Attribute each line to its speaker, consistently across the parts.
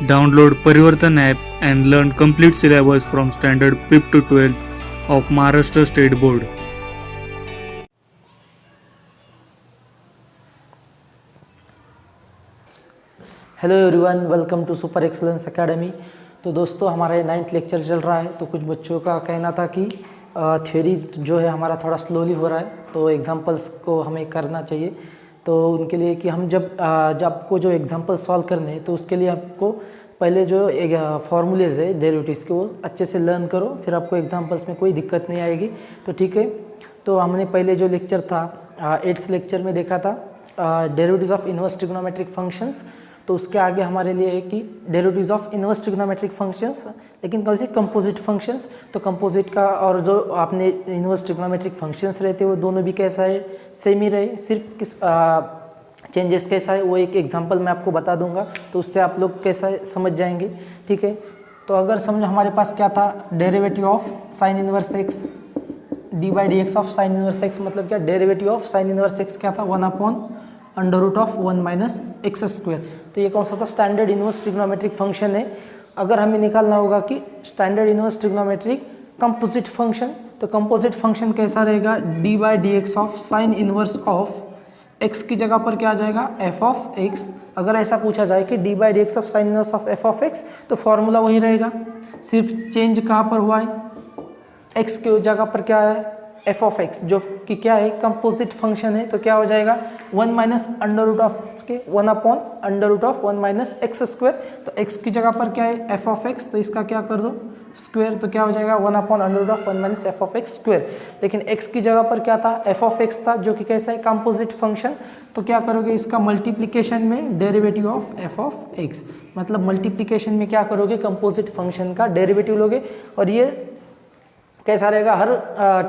Speaker 1: Download Parivartan app and learn complete syllabus from standard 5th to 12th of Maharashtra State Board.
Speaker 2: Hello everyone, welcome to super excellence academy. तो दोस्तों, हमारा 9th lecture चल रहा है। तो कुछ बच्चों का कहना था कि थ्योरी जो है हमारा थोड़ा स्लोली हो रहा है, तो एग्जांपल्स को हमें करना चाहिए। तो उनके लिए कि हम जब आपको जो एग्जांपल सॉल्व करने हैं, तो उसके लिए आपको पहले जो फॉर्मूलेज है डेरिवेटिव्स के, वो अच्छे से लर्न करो, फिर आपको एग्जांपल्स में कोई दिक्कत नहीं आएगी। तो ठीक है, तो हमने पहले जो लेक्चर था 8th लेक्चर में देखा था derivatives of inverse trigonometric functions. तो उसके आगे हमारे लिए है कि derivatives of inverse trigonometric functions, लेकिन कौन सी कंपोजिट फंक्शंस। तो कंपोजिट का और जो आपने इनवर्स ट्रिग्नोमेट्रिक फंक्शंस रहते हैं वो दोनों भी कैसा है, सेम ही रहे, सिर्फ किस चेंजेस कैसा है वो एक एग्जांपल मैं आपको बता दूंगा, तो उससे आप लोग कैसा समझ जाएंगे। ठीक है, तो अगर समझो हमारे पास क्या था, derivative of sine inverse x D by D x of sine inverse x, मतलब क्या, derivative of sine inverse x क्या था, 1/√1 माइनस एक्स स्क्वायर। तो ये कौन सा था, स्टैंडर्ड इनवर्स ट्रिग्नोमेट्रिक फंक्शन है। अगर हमें निकालना होगा कि standard inverse trigonometric composite function, तो कंपोजिट फंक्शन कैसा रहेगा, D by D x of sine inverse of x की जगह पर क्या आ जाएगा, एफ ऑफ एक्स। अगर ऐसा पूछा जाए कि D by D x of sine inverse of F of x, तो फॉर्मूला वही रहेगा, सिर्फ चेंज कहाँ पर हुआ है, एक्स की जगह पर क्या है, एफ ऑफ एक्स, जो कि क्या है, कंपोजिट फंक्शन है। तो क्या हो जाएगा, 1 माइनस √1/√1 माइनस एक्स स्क्वायर। तो एक्स की जगह पर क्या है, एफ ऑफ एक्स, तो इसका क्या कर दो, स्क्वायर। तो क्या हो जाएगा, 1/√1 minus F of x square. लेकिन एक्स की जगह पर क्या था, एफ ऑफ एक्स था, जो कि कैसा है, कंपोजिट फंक्शन। तो क्या करोगे, इसका मल्टीप्लीकेशन में derivative of F of x, मतलब मल्टीप्लीकेशन में क्या करोगे, कंपोजिट फंक्शन का डेरिवेटिव लोगे। और ये कैसा रहेगा, हर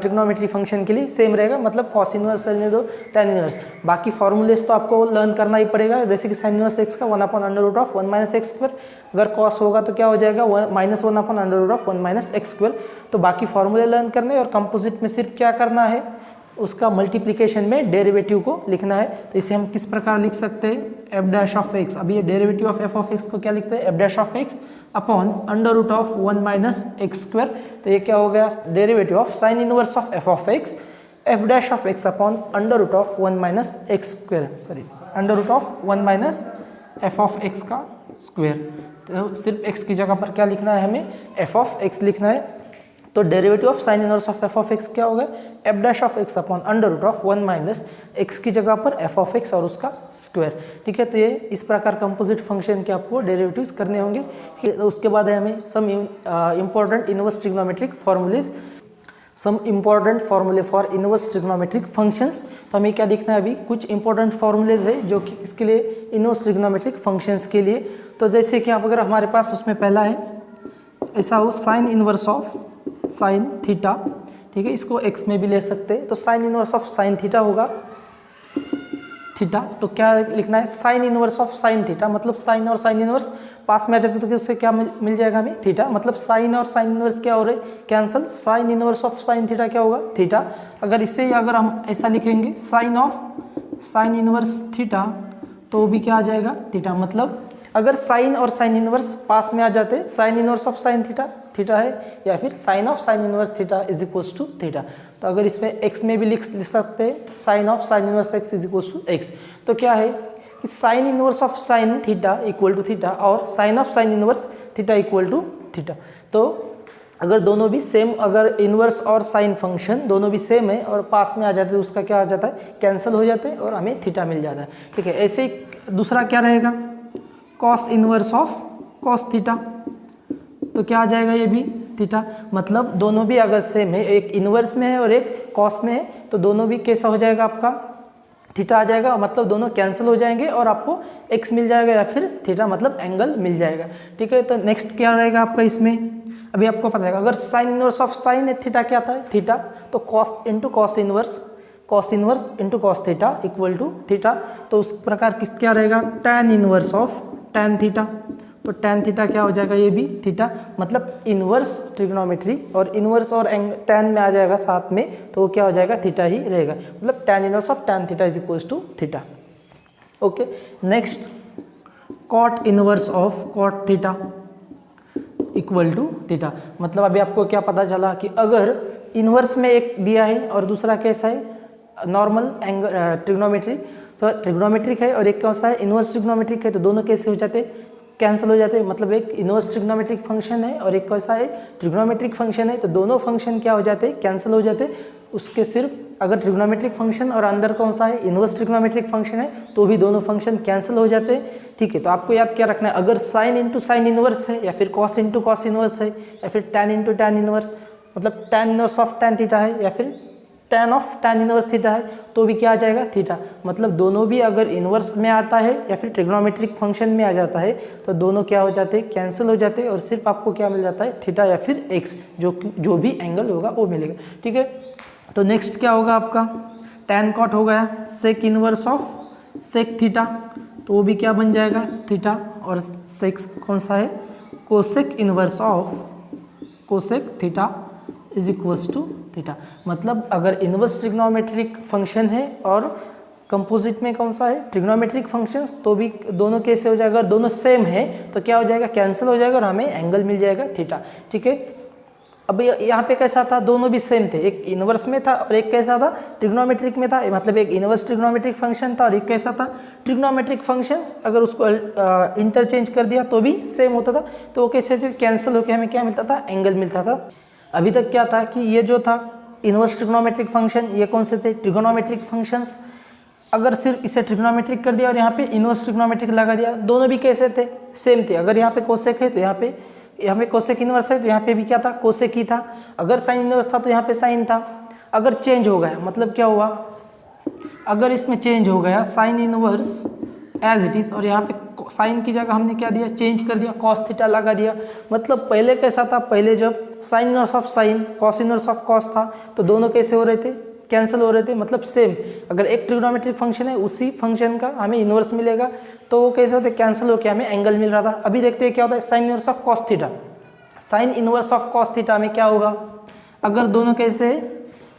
Speaker 2: ट्रिग्नोमेट्री फंक्शन के लिए सेम रहेगा, मतलब कॉस इनवर्स रहने दो, tan इनवर्स। बाकी फॉर्मूलेस तो आपको लर्न करना ही पड़ेगा, जैसे कि साइन इनवर्स एक्स का 1/√1 माइनस एक्स स्क्वायर, अगर कॉस होगा तो क्या हो जाएगा, -1/√1 माइनस एक्स स्क्वायर। तो बाकी फॉर्मूले लर्न करने, और कंपोजिट में सिर्फ क्या करना है, उसका मल्टीप्लिकेशन में डेरिवेटिव को लिखना है। तो इसे हम किस प्रकार लिख सकते हैं, एफ डैश ऑफ एक्स। अभी ये derivative of F of x को क्या लिखते हैं, F dash of x upon √1 minus x square. तो ये क्या हो गया, derivative of sine inverse of F of x, F dash of x upon √1 minus x square, √1 minus F of x का स्क्वायर। तो सिर्फ एक्स की जगह पर क्या लिखना है, हमें एफ ऑफ एक्स लिखना है। तो derivative of sine inverse of F of x क्या होगा, F dash of x upon √1 minus x की जगह पर एफ ऑफ एक्स और उसका स्क्वायर। ठीक है, तो ये इस प्रकार कंपोजिट फंक्शन के आपको डेरिवेटिव्स करने होंगे। तो उसके बाद है हमें some important inverse trigonometric formulas, some important formulae for inverse trigonometric functions. तो हमें क्या देखना है, अभी कुछ इंपॉर्टेंट फॉर्मूलेज है जो कि इसके लिए, इनवर्स ट्रिग्नोमेट्रिक फंक्शंस के लिए। तो जैसे कि आप, अगर हमारे पास उसमें पहला है ऐसा हो, sign inverse of sine theta. ठीक है, इसको एक्स में भी ले सकते हैं। तो sine inverse of sine theta होगा, थीटा। तो क्या लिखना है, sign inverse of sine theta, मतलब साइन और साइन इनवर्स पास में आ जाते तो उससे क्या मिल जाएगा हमें, थीटा। मतलब साइन और साइन इनवर्स क्या हो रहे, cancel. Sine inverse of sine theta क्या होगा, थीटा। अगर इसे अगर हम ऐसा लिखेंगे, sine of sine inverse theta, तो भी क्या आ जाएगा, थीटा। मतलब अगर साइन और साइन इनवर्स पास में आ जाते, sine inverse of sine theta theta है, या फिर sine of sine inverse theta is equals to theta. तो अगर इसमें एक्स में भी लिख सकते हैं, sine of sine inverse x is equals to x. तो क्या है कि sine inverse of sine theta equal to theta, और sine of sine inverse theta equal to theta. तो अगर दोनों भी सेम, अगर इनवर्स और साइन फंक्शन दोनों भी सेम है और पास में आ जाते हैं, उसका क्या आ जाता है, कैंसिल हो जाते हैं और हमें थीटा मिल जाता है। ठीक है, ऐसे ही दूसरा क्या रहेगा, cos inverse of cos theta. तो क्या आ जाएगा, ये भी थीटा। मतलब दोनों भी अगर सेम है, एक इनवर्स में है और एक कॉस में है, तो दोनों भी कैसा हो जाएगा, आपका थीटा आ जाएगा। मतलब दोनों कैंसिल हो जाएंगे और आपको एक्स मिल जाएगा, या फिर थीटा मतलब एंगल मिल जाएगा। ठीक है, तो नेक्स्ट क्या रहेगा आपका इसमें, अभी आपको पता है, अगर sine inverse of sine theta क्या था, थीटा। तो cos into cos inverse, cos inverse into cos theta equal to theta. तो उस प्रकार किस क्या रहेगा, tan inverse of tan theta. तो टैन थीटा क्या हो जाएगा, ये भी थीटा। मतलब इनवर्स ट्रिग्नोमेट्री, और इनवर्स और टैन में आ जाएगा साथ में, तो क्या हो जाएगा, थीटा ही रहेगा। मतलब tan inverse of tan theta is equals to theta. Okay, next cot inverse of cot theta equal to theta. मतलब अभी आपको क्या पता चला कि अगर इनवर्स में एक दिया है और दूसरा कैसा है नॉर्मल एंगल ट्रिग्नोमेट्रिक, तो ट्रिग्नोमेट्रिक है और एक कौन सा है इनवर्स ट्रिग्नोमेट्रिक है, तो दोनों कैसे हो जाते कैंसिल हो जाते हैं। मतलब एक इनवर्स ट्रिग्नोमेट्रिक फंक्शन है और एक कैसा है ट्रिग्नोमेट्रिक फंक्शन है, तो दोनों फंक्शन क्या हो जाते कैंसिल हो जाते। उसके सिर्फ अगर ट्रिग्नोमेट्रिक फंक्शन और अंदर कौन सा है इनवर्स ट्रिग्नोमेट्रिक फंक्शन है तो भी दोनों फंक्शन कैंसिल हो जाते हैं। ठीक है, तो आपको याद क्या रखना है, अगर साइन इंटू साइन इनवर्स है या फिर कॉस इंटू कॉस इनवर्स है या फिर टैन इंटू टैन इनवर्स, मतलब tan inverse of tan theta है या फिर tan of tan inverse theta है, तो भी क्या आ जाएगा थीटा। मतलब दोनों भी अगर इनवर्स में आता है या फिर ट्रिग्नोमेट्रिक फंक्शन में आ जाता है तो दोनों क्या हो जाते हैं कैंसिल हो जाते हैं और सिर्फ आपको क्या मिल जाता है थीटा या फिर एक्स, जो भी एंगल होगा वो मिलेगा। ठीक है, तो नेक्स्ट क्या होगा आपका टैन कॉट हो गया sec inverse of sec theta, तो वो भी क्या बन जाएगा थीटा। और सेक कौन सा है cosec inverse of cosec theta is equals to theta. मतलब अगर इनवर्स ट्रिग्नोमेट्रिक फंक्शन है और कंपोजिट में कौन सा है ट्रिग्नोमेट्रिक फंक्शंस, तो भी दोनों कैसे हो जाएगा, अगर दोनों सेम है तो क्या हो जाएगा कैंसिल हो जाएगा और हमें एंगल मिल जाएगा थीटा। ठीक है, अब यहाँ पे कैसा था दोनों भी सेम थे, एक इनवर्स में था और एक कैसा था ट्रिग्नोमेट्रिक में था। मतलब एक इनवर्स ट्रिग्नोमेट्रिक फंक्शन था और एक कैसा था ट्रिग्नोमेट्रिक फंक्शंस, अगर उसको इंटरचेंज कर दिया तो भी सेम होता था, तो वो कैसे थे कैंसिल होकर हमें क्या मिलता था एंगल मिलता था। अभी तक क्या था कि ये जो था इनवर्स ट्रिग्नोमेट्रिक फंक्शन, ये कौन से थे ट्रिग्नोमेट्रिक फंक्शंस। अगर सिर्फ इसे ट्रिग्नोमेट्रिक कर दिया और यहाँ पे इनवर्स ट्रिग्नोमेट्रिक लगा दिया, दोनों भी कैसे थे सेम थे। अगर यहाँ पे कोसेक है तो यहाँ पे कोसेक इनवर्स है तो यहाँ पे भी क्या था कोसेक ही था। अगर साइन इनवर्स था तो यहाँ पे साइन था। अगर चेंज हो गया मतलब क्या हुआ, अगर इसमें चेंज हो गया sine inverse as it is और यहाँ पे साइन की जगह हमने क्या दिया चेंज कर दिया कॉस थीटा लगा दिया। मतलब पहले कैसा था, पहले जब sign inverse of sine cos inverse of cos था तो दोनों कैसे हो रहे थे कैंसिल हो रहे थे। मतलब सेम अगर एक ट्रिग्नोमेट्रिक फंक्शन है उसी फंक्शन का हमें इनवर्स मिलेगा तो वो कैसे होते कैंसिल होकर हमें एंगल मिल रहा था। अभी देखते हैं क्या होता है sign inverse of cos theta. Sign inverse of cos theta में क्या होगा, अगर दोनों कैसे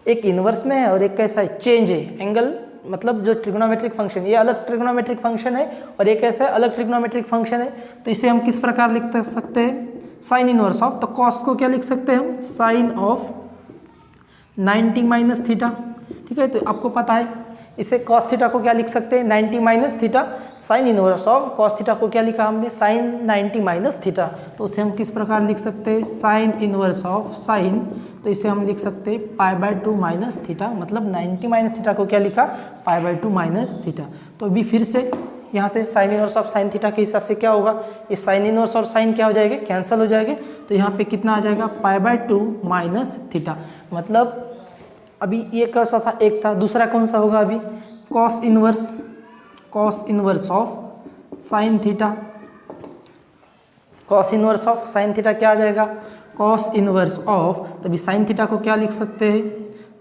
Speaker 2: एक इनवर्स में है और एक कैसा है चेंज है एंगल, मतलब जो ट्रिग्नोमेट्रिक फंक्शन ये अलग ट्रिग्नोमेट्रिक फंक्शन है और एक ऐसा अलग ट्रिग्नोमेट्रिक फंक्शन है, तो इसे हम किस प्रकार लिख सकते हैं साइन इनवर्स ऑफ, तो कॉस को क्या लिख सकते हैं हम साइन ऑफ 90 माइनस थीटा। ठीक है, तो आपको पता है इसे कॉस थीटा को क्या लिख सकते हैं 90 minus theta. Sign inverse of cos theta को क्या लिखा हमने साइन 90 माइनस थीटा, तो उसे हम किस प्रकार लिख सकते हैं साइन इनवर्स ऑफ साइन, तो इसे हम लिख सकते हैं π/2 माइनस थीटा। मतलब 90 माइनस थीटा को क्या लिखा π/2 माइनस थीटा। तो अभी फिर से यहाँ से sign inverse of sine theta के हिसाब से क्या होगा, इस साइन इनवर्स और साइन क्या हो जाएगा कैंसिल हो जाएंगे, तो यहाँ पे कितना आ जाएगा π/2 माइनस थीटा। मतलब अभी ये कैसा था एक था, दूसरा कौन सा होगा अभी cos inverse of sine theta. Cos inverse of sine theta क्या आ जाएगा कॉस इनवर्स ऑफ, तभी साइन थीटा को क्या लिख सकते हैं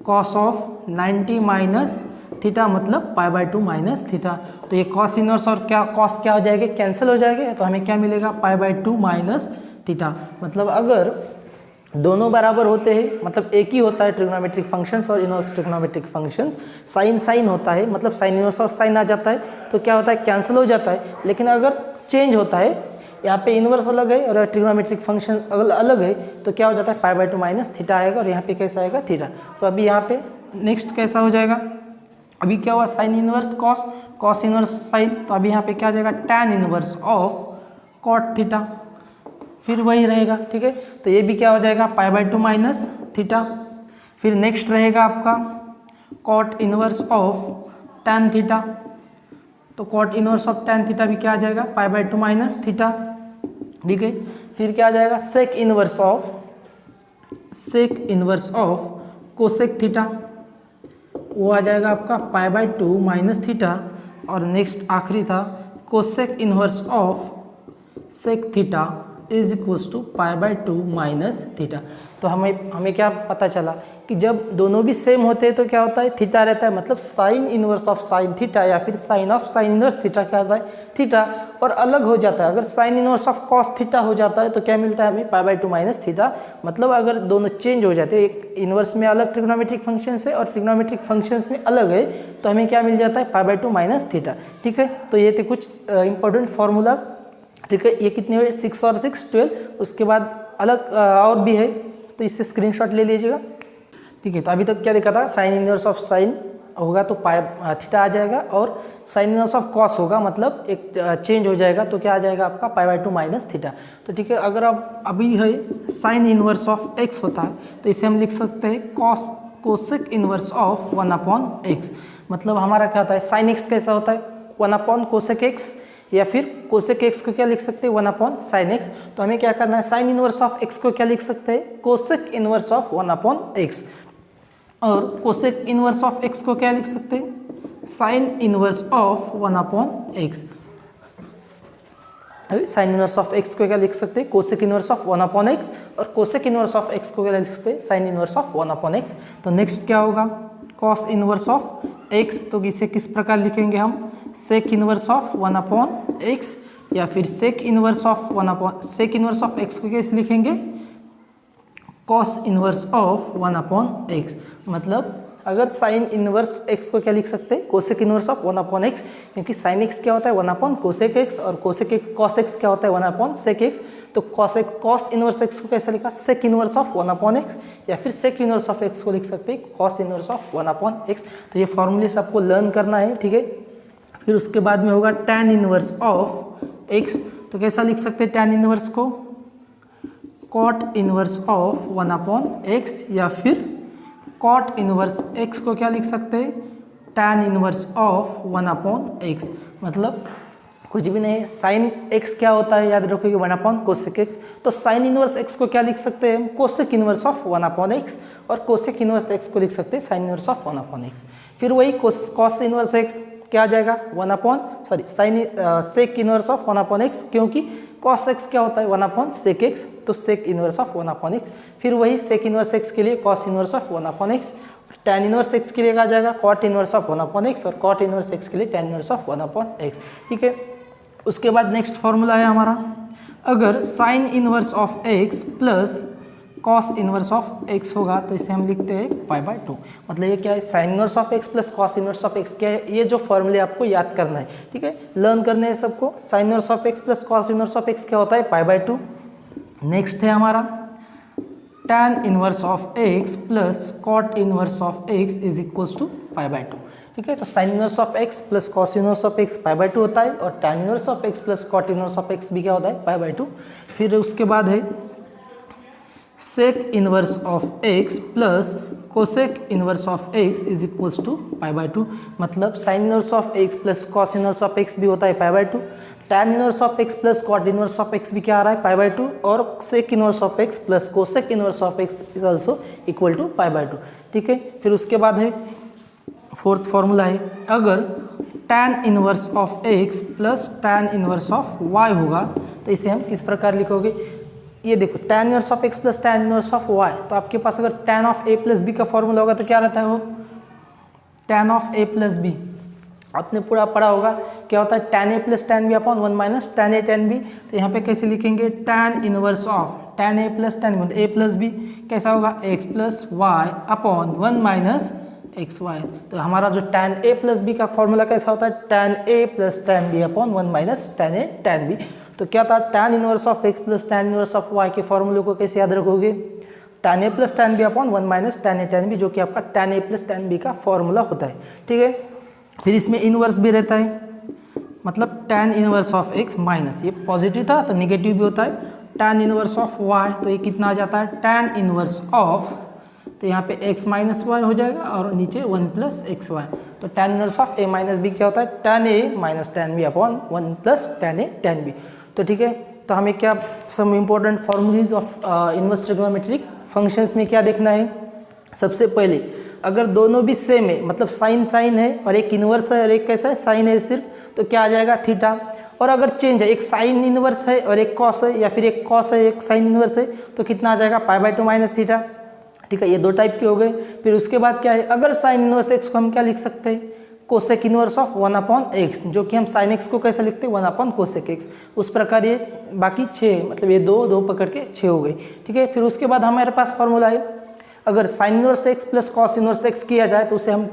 Speaker 2: कॉस ऑफ 90 माइनस थीटा, मतलब π/2 माइनस थीटा। तो ये कॉस इनवर्स और क्या कॉस क्या हो जाएगा कैंसिल हो जाएंगे, तो हमें क्या मिलेगा π/2 माइनस थीटा। मतलब अगर दोनों बराबर होते हैं, मतलब एक ही होता है ट्रिग्नोमेट्रिक फंक्शंस और इनवर्स ट्रिग्नोमेट्रिक फंक्शंस, साइन होता है मतलब साइन इनवर्स और साइन आ जाता है तो क्या होता है कैंसिल हो जाता है। लेकिन अगर चेंज होता है, यहाँ पे इनवर्स अलग है और ट्रिग्नोमेट्रिक फंक्शन अलग है, तो क्या हो जाता है π/2 माइनस थीटा आएगा और यहाँ पे कैसा आएगा थीटा। तो अभी यहाँ पे नेक्स्ट कैसा हो जाएगा, अभी क्या हुआ sine inverse cos inverse sine, तो अभी यहाँ पे क्या आ जाएगा tan inverse of cot theta, फिर वही रहेगा। ठीक है, तो ये भी क्या हो जाएगा π/2 माइनस थीटा। फिर नेक्स्ट रहेगा आपका cot inverse of tan theta, तो cot inverse of tan theta भी क्या आ जाएगा π/2 माइनस थीटा। ठीक है, फिर क्या आ जाएगा sec inverse of cosec theta, वो आ जाएगा आपका π/2 माइनस थीटा। और नेक्स्ट आखिरी था cosec inverse of sec theta is equals to π/2 minus theta. तो हमें क्या पता चला कि जब दोनों भी सेम होते हैं तो क्या होता है थीटा रहता है, मतलब sine inverse of sine theta या फिर sine of sine inverse theta क्या होता है थीटा, और अलग हो जाता है। अगर sine inverse of cos theta हो जाता है तो क्या मिलता है हमें π/2 माइनस थीटा। मतलब अगर दोनों चेंज हो जाते हैं, एक इनवर्स में अलग ट्रिग्नोमेट्रिक फंक्शन है और ट्रिग्नोमेट्रिक फंक्शंस में अलग है, तो हमें क्या मिल जाता है π/2 माइनस थीटा। ठीक है, तो ये थे कुछ इंपॉर्टेंट फार्मूलाज ठीक है। ये कितने हुए 6 और 6 12। उसके बाद अलग और भी है तो इससे स्क्रीनशॉट ले लीजिएगा। ठीक है, तो अभी तक क्या देखा था, साइन इनवर्स ऑफ साइन होगा तो पाई थीटा आ जाएगा, और साइन इनवर्स ऑफ कॉस होगा मतलब एक चेंज हो जाएगा तो क्या आ जाएगा आपका पाई/2 माइनस थीटा। तो ठीक है, अगर अब अभी है साइन इनवर्स ऑफ एक्स होता है तो इसे हम लिख सकते हैं cos cosec inverse of 1/x। मतलब हमारा क्या होता है, साइन एक्स कैसा होता है 1/कोसेक एक्स, या फिर कोसेक एक्स को क्या लिख सकते हैं 1/साइन एक्स। तो हमें क्या करना है, साइन इनवर्स ऑफ एक्स को क्या लिख सकते हैं कोसेक इनवर्स ऑफ 1/x, और कोसेक इनवर्स ऑफ एक्स को क्या लिख सकते हैं sign inverse of 1/x। Sign inverse of x को क्या लिख सकते हैं कोसेक इनवर्स ऑफ 1/x, और कोसेक इनवर्स ऑफ एक्स को क्या लिख सकते हैं साइन इनवर्स ऑफ 1/x। तो नेक्स्ट क्या होगा कॉस इनवर्स ऑफ एक्स, तो इसे किस प्रकार लिखेंगे हम सेक इनवर्स ऑफ 1/x, या फिर सेक इनवर्स ऑफ एक्स को कैसे लिखेंगे कॉस इनवर्स ऑफ 1/x। मतलब अगर साइन इनवर्स एक्स को क्या लिख सकते हैं कोसेक इनवर्स ऑफ 1/x, क्योंकि साइन एक्स क्या होता है 1/कोसेक एक्स, और कोसेक एक्स कॉस एक्स क्या होता है 1/सेक एक्स। तो कॉस इनवर्स एक्स को कैसे लिखा सेक इनवर्स ऑफ 1/x, या फिर सेक इनवर्स ऑफ एक्स को लिख सकते हैं कॉस इनवर्स ऑफ 1/x। तो ये फॉर्मूले से आपको लर्न करना है। ठीक है, फिर उसके बाद में होगा tan इनवर्स ऑफ एक्स, तो कैसा लिख सकते हैं tan इनवर्स को कॉट इनवर्स ऑफ 1/x, या फिर कॉट इनवर्स x को क्या लिख सकते हैं tan इनवर्स ऑफ 1/x। मतलब कुछ भी नहीं, साइन x क्या होता है याद रखोगे 1/कोसेक x, तो साइन इनवर्स x को क्या लिख सकते हैं कोसेक इनवर्स ऑफ 1/x, और कोसेक इनवर्स x को लिख सकते हैं साइन इनवर्स ऑफ 1/x। फिर वही कॉस इनवर्स x क्या आ जाएगा सेक इनवर्स ऑफ 1/x, क्योंकि कॉस एक्स क्या होता है 1/सेक एक्स, तो सेक इनवर्स ऑफ 1/x। फिर वही सेक इनवर्स एक्स के लिए cos inverse of 1/x, tan inverse x के लिए आ जाएगा कॉट इनवर्स ऑफ 1/x, और कॉट इनवर्स एक्स के लिए tan इनवर्स ऑफ 1/x। ठीक है, उसके बाद नेक्स्ट फॉर्मूला है हमारा, अगर sine inverse of x plus cos inverse of x होगा तो इसे हम लिखते हैं पाई/2। मतलब ये क्या है sign inverse of x plus cos inverse of x क्या है, ये जो फॉर्मूले आपको याद करना है। ठीक है, लर्न करने हैं सबको। Sine inverse of x plus cos inverse of x क्या होता है पाई/2। नेक्स्ट है हमारा tan inverse of x plus cot inverse of x is equals to पाई/2। ठीक है, तो sine inverse of x plus cos inverse of x पाई/2 होता है, और tan inverse of x plus cot inverse of x भी क्या होता है पाई/2। फिर उसके बाद है sec inverse of x plus cosec inverse of x is equals to पाई/2। मतलब sine inverse of x plus cos inverse of x भी होता है पाई/2, tan inverse of x plus cot inverse of x भी क्या आ रहा है पाई/2, और sec inverse of x plus cosec inverse of x is also equal to पाई/2। ठीक है, फिर उसके बाद है फोर्थ फॉर्मूला है, अगर tan inverse of x plus tan inverse of y होगा तो इसे हम किस प्रकार लिखोगे, ये देखो tan inverse of x plus tan inverse of y, तो आपके पास अगर tan of a plus b का फॉर्मूला होगा तो क्या रहता है वो tan of a plus b, आपने पूरा पढ़ा होगा क्या होता है tan a plus tan b upon 1 minus tan a tan b। तो यहाँ पे कैसे लिखेंगे tan inverse of tan a plus tan b, a plus b कैसा होगा x plus y upon 1 minus x y. तो हमारा जो tan a प्लस बी का फॉर्मूला कैसा होता है tan a plus tan b upon 1 minus tan a tan b। तो क्या था tan inverse of x plus tan inverse of y के फॉर्मूले को कैसे याद रखोगे tan a plus tan b upon 1 minus tan a tan b, जो कि आपका tan a plus tan b का फॉर्मूला होता है। ठीक है, फिर इसमें इनवर्स भी रहता है, मतलब tan inverse of x minus, ये पॉजिटिव था तो निगेटिव भी होता है, tan इनवर्स ऑफ y, तो ये कितना आ जाता है tan इनवर्स ऑफ, तो यहाँ पे x माइनस वाई हो जाएगा और नीचे 1 प्लस एक्स वाई। तो tan inverse of a minus b क्या होता है tan a minus tan b upon 1 plus tan a tan b। तो ठीक है, तो हमें क्या some important formulas of inverse trigonometric functions में क्या देखना है, सबसे पहले अगर दोनों भी सेम है, मतलब साइन साइन है और एक इनवर्स है और एक कैसा है साइन है सिर्फ, तो क्या आ जाएगा थीटा। और अगर चेंज है, एक साइन इनवर्स है और एक कॉस है, या फिर एक कॉस है एक साइन इनवर्स है, तो कितना आ जाएगा पाई/2 माइनस थीटा। ठीक है, ये दो टाइप के हो गए। फिर उसके बाद क्या है, अगर साइन इनवर्स एक्स को हम क्या लिख सकते हैं कोसेक इनवर्स ऑफ 1/x, जो कि हम साइन एक्स को कैसे लिखते हैं 1/कोसेक एक्स। उस प्रकार ये बाकी 6, मतलब ये दो पकड़ के 6 हो गई। ठीक है, फिर उसके बाद हमारे पास फॉर्मूला है, अगर sine inverse x plus cos inverse x किया जाए तो उसे हम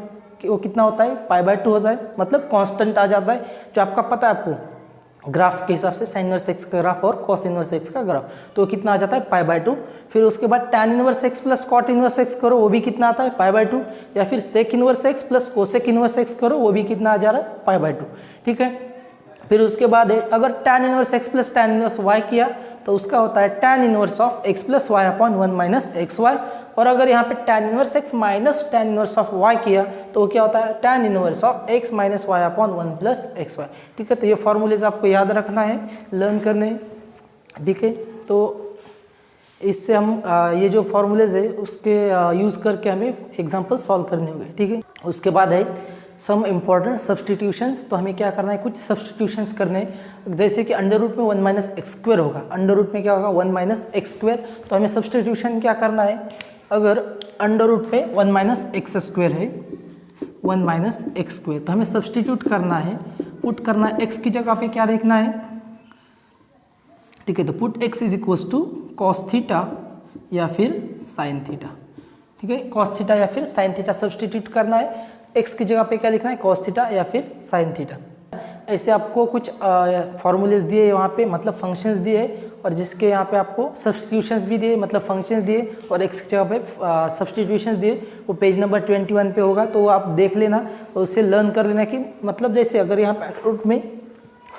Speaker 2: वो कितना होता है पाई/2 होता है, मतलब कांस्टेंट आ जाता है, जो आपका पता है आपको ग्राफ के हिसाब से साइन इनवर्स एक्स का ग्राफ और कॉस इनवर्स एक्स का ग्राफ, तो कितना आ जाता है π/2। फिर उसके बाद tan inverse x plus cot inverse x करो, वो भी कितना आता है π/2, या फिर sec inverse x plus cosec inverse x करो, वो भी कितना आ जा रहा है π/2, ठीक है। फिर उसके बाद है अगर tan inverse x plus tan inverse y किया तो उसका होता है tan inverse of x plus y upon 1 minus x y, और अगर यहाँ पे tan inverse x minus tan inverse of y किया तो वो क्या होता है tan inverse of x minus y upon 1 plus x y, ठीक है। तो ये फॉर्मूलेज आपको याद रखना है, लर्न करने, ठीक है। तो इससे हम ये जो फॉर्मूलेज है उसके यूज़ करके हमें एग्जाम्पल सॉल्व करने होंगे, ठीक है। उसके बाद है सम इम्पॉर्टेंट सब्सटीट्यूशंस, तो हमें क्या करना है, कुछ सब्सटीट्यूशंस करने हैं। जैसे कि अंडर रूट में 1 माइनस एक्स स्क्वायर होगा, अंडर रूट में क्या होगा 1 माइनस एक्स स्क्वायर, तो हमें सब्सटीट्यूशन क्या करना है, अगर अंडर रूट में 1 माइनस एक्स स्क्वायर है, 1 माइनस एक्स स्क्वायर, तो हमें सब्सटीट्यूट करना है, पुट करना है एक्स की जगह पे क्या लिखना है, ठीक है। तो put x is equals to cos theta या फिर साइन थीटा, ठीक है। कॉस थीटा या फिर साइन थीटा सब्सटीट्यूट करना है, एक्स की जगह पे क्या लिखना है कॉस थीटा या फिर साइन थीटा। ऐसे आपको कुछ फॉर्मूलेज दिए वहाँ पे, मतलब फंक्शंस दिए, और जिसके यहाँ पे आपको सब्सटीट्यूशंस भी दिए, मतलब फंक्शंस दिए, और एक्स की जगह पे सब्सटीट्यूशंस दिए, वो पेज नंबर 21 पे होगा, तो आप देख लेना और उसे लर्न कर लेना कि मतलब जैसे अगर यहाँ पे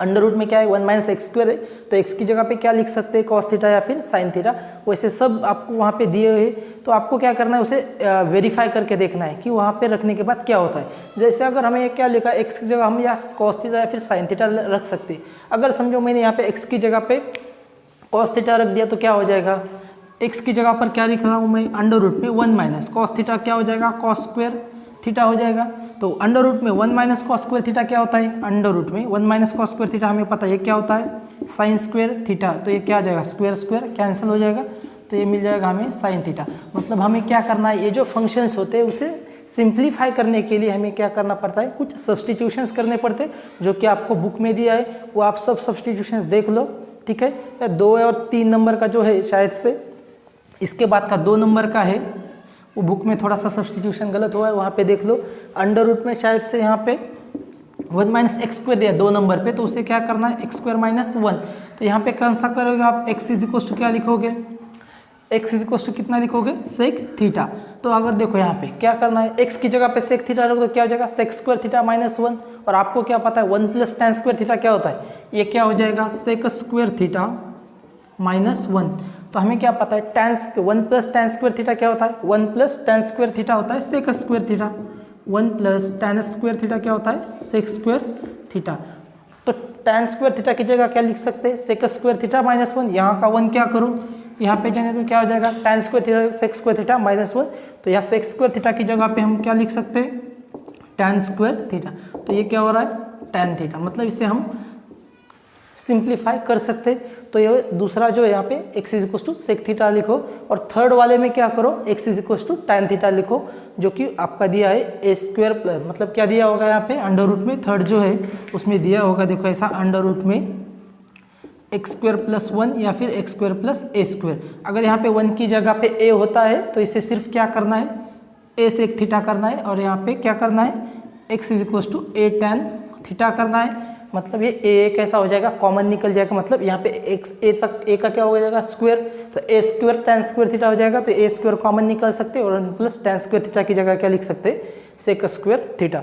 Speaker 2: अंडर रूट में क्या है 1 माइनस एक्स स्क्वायर है, तो एक्स की जगह पे क्या लिख सकते हैं कॉस थीटा या फिर साइन थीटा, वैसे सब आपको वहाँ पे दिए हुए, तो आपको क्या करना है उसे वेरीफाई करके देखना है कि वहाँ पे रखने के बाद क्या होता है। जैसे अगर हमें क्या लिखा है एक्स की जगह हम या कॉस थीटा या फिर साइन थीटा रख सकते हैं। अगर समझो मैंने यहाँ पे एक्स की जगह पे कॉस थीटा रख दिया तो क्या हो जाएगा, एक्स की जगह पर क्या लिख रहा हूँ मैं, अंडर रूट में 1 माइनस कॉस थीटा क्या हो जाएगा कॉस स्क्वायर थीटा हो जाएगा। तो अंडर रूट में 1 माइनस कॉस स्क्वायर थीटा क्या होता है, अंडर रूट में 1 माइनस कॉस स्क्वायर थीटा हमें पता है ये क्या होता है साइन स्क्वायर थीटा, तो ये क्या आ जाएगा स्क्वायर स्क्वायर कैंसिल हो जाएगा, तो ये मिल जाएगा हमें साइन थीटा। मतलब हमें क्या करना है, ये जो फंक्शंस होते हैं उसे सिंप्लीफाई करने के लिए हमें क्या करना पड़ता है, कुछ सब्सटीट्यूशंस करने पड़ते हैं, जो कि आपको बुक में दिया है, वो आप सब सब्सटीट्यूशंस देख लो, ठीक है। 2 और 3 नंबर का जो है शायद से इसके बाद का 2 नंबर का है, वो बुक में थोड़ा सा सब्सटीट्यूशन गलत हुआ है, वहाँ पे देख लो। अंडर रूट में शायद से यहाँ पे 1 माइनस एक्स स्क्वायर दिया 2 नंबर पे, तो उसे क्या करना है एक्स स्क्वायर माइनस 1, तो यहाँ पे कौन सा करोगे आप, एक्स इज इक्वल टू क्या लिखोगे, एक्स इज इक्वल टू कितना लिखोगे सेक थीटा। तो अगर देखो यहाँ पे क्या करना है, एक्स की जगह पे सेक थीटा रखो तो क्या हो जाएगा सेक स्क्वायर थीटा माइनस 1, और आपको क्या पता है 1 प्लस tan स्क्वायर थीटा क्या होता है, ये क्या हो जाएगा सेक स्क्वायर थीटा माइनस 1। तो हमें क्या पता है tan 1 plus tan square theta क्या होता है, 1 प्लस tan स्क्वायर थीटा होता है sec square theta, 1 plus tan square theta क्या होता है सेक स्क्वायर थीटा। तो tan स्क्वायर थीटा की जगह क्या लिख सकते हैं सेक स्क्वायर थीटा माइनस 1, यहाँ का 1 क्या करो यहाँ पे जाने तो क्या हो जाएगा tan square theta sec square theta minus 1, तो यहाँ सेक स्क्वायर थीटा की जगह पे हम क्या लिख सकते हैं tan स्क्वायर थीटा, तो ये क्या हो रहा है tan थीटा, मतलब इसे हम सिंप्लीफाई कर सकते। तो ये दूसरा जो है यहाँ पे x is equal to sec theta लिखो, और थर्ड वाले में क्या करो x is equal to tan theta लिखो, जो कि आपका दिया है ए स्क्वायर प्लस, मतलब क्या दिया होगा यहाँ पे अंडर रूट में, थर्ड जो है उसमें दिया होगा देखो ऐसा अंडर रूट में एक्स स्क्वायर प्लस 1 या फिर एक्स स्क्वायर प्लस ए स्क्वायर। अगर यहाँ पे 1 की जगह पे a होता है तो इसे सिर्फ क्या करना है a सेक थीटा करना है, और यहाँ पे क्या करना है x is equal to a tan theta करना है, मतलब ये a कैसा हो जाएगा कॉमन निकल जाएगा, मतलब यहाँ पे x a का क्या हो जाएगा स्क्वायर, तो a square tan square theta हो जाएगा, तो a स्क्वायर कॉमन निकल सकते हैं, और प्लस tan स्क्वायर थीटा की जगह क्या लिख सकते हैं सेक स्क्वायर थीटा,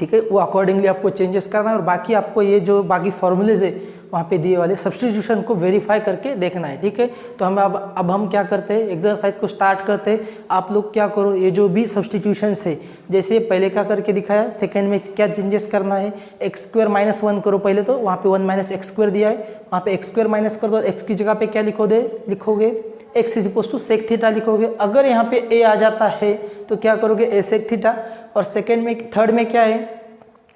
Speaker 2: ठीक है। वो अकॉर्डिंगली आपको चेंजेस करना है, और बाकी आपको ये जो बाकी फॉर्मूलेज है वहाँ पे दिए वाले सब्सटीट्यूशन को वेरीफाई करके देखना है, ठीक है। तो हम अब हम क्या करते हैं एक्सरसाइज को स्टार्ट करते हैं। आप लोग क्या करो, ये जो भी सब्सटीट्यूशंस है जैसे पहले का करके दिखाया, सेकंड में क्या चेंजेस करना है, एक्स स्क्वायर माइनस 1 करो पहले, तो वहाँ पे 1 माइनस एक्स स्क्वायर दिया है, वहाँ पे एक्स स्क्वायर माइनस कर दो, एक्स की जगह पे क्या लिखोगे x is equal to sec theta लिखोगे। अगर यहाँ पे ए आ जाता है तो क्या करोगे ए सेक थीटा, और सेकेंड में थर्ड में क्या है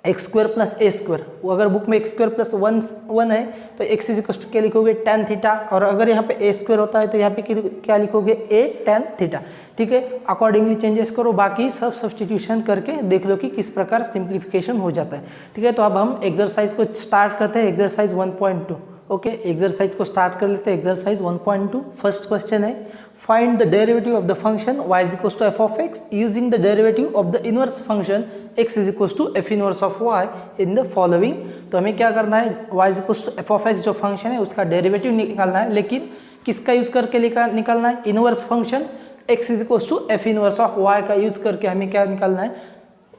Speaker 2: एक्स स्क्वायर प्लस ए स्क्वायर, वो अगर बुक में एक्स स्क्वायर प्लस 1 है तो एक्स इज इक्वल टू क्या लिखोगे tan थीटा, और अगर यहाँ पे ए स्क्वायर होता है तो यहाँ पे क्या लिखोगे ए tan थीटा, ठीक है। अकॉर्डिंगली चेंजेस करो, बाकी सब सब्सटीट्यूशन करके देख लो कि किस प्रकार सिंप्लीफिकेशन हो जाता है, ठीक है। तो अब हम एक्सरसाइज को स्टार्ट करते हैं, एक्सरसाइज 1.2 ओके, एक्सरसाइज को स्टार्ट कर लेते हैं। एक्सरसाइज 1.2 फर्स्ट क्वेश्चन है, find the derivative of the function y is equal to f of x using the derivative of the inverse function x is equal to f inverse of y in the following. तो हमें क्या करना है, y is equal to f of x जो function है उसका derivative निकालना है, लेकिन किसका यूज करके निकालना है, inverse function x is equal to f inverse of y का यूज करके हमें क्या निकालना है,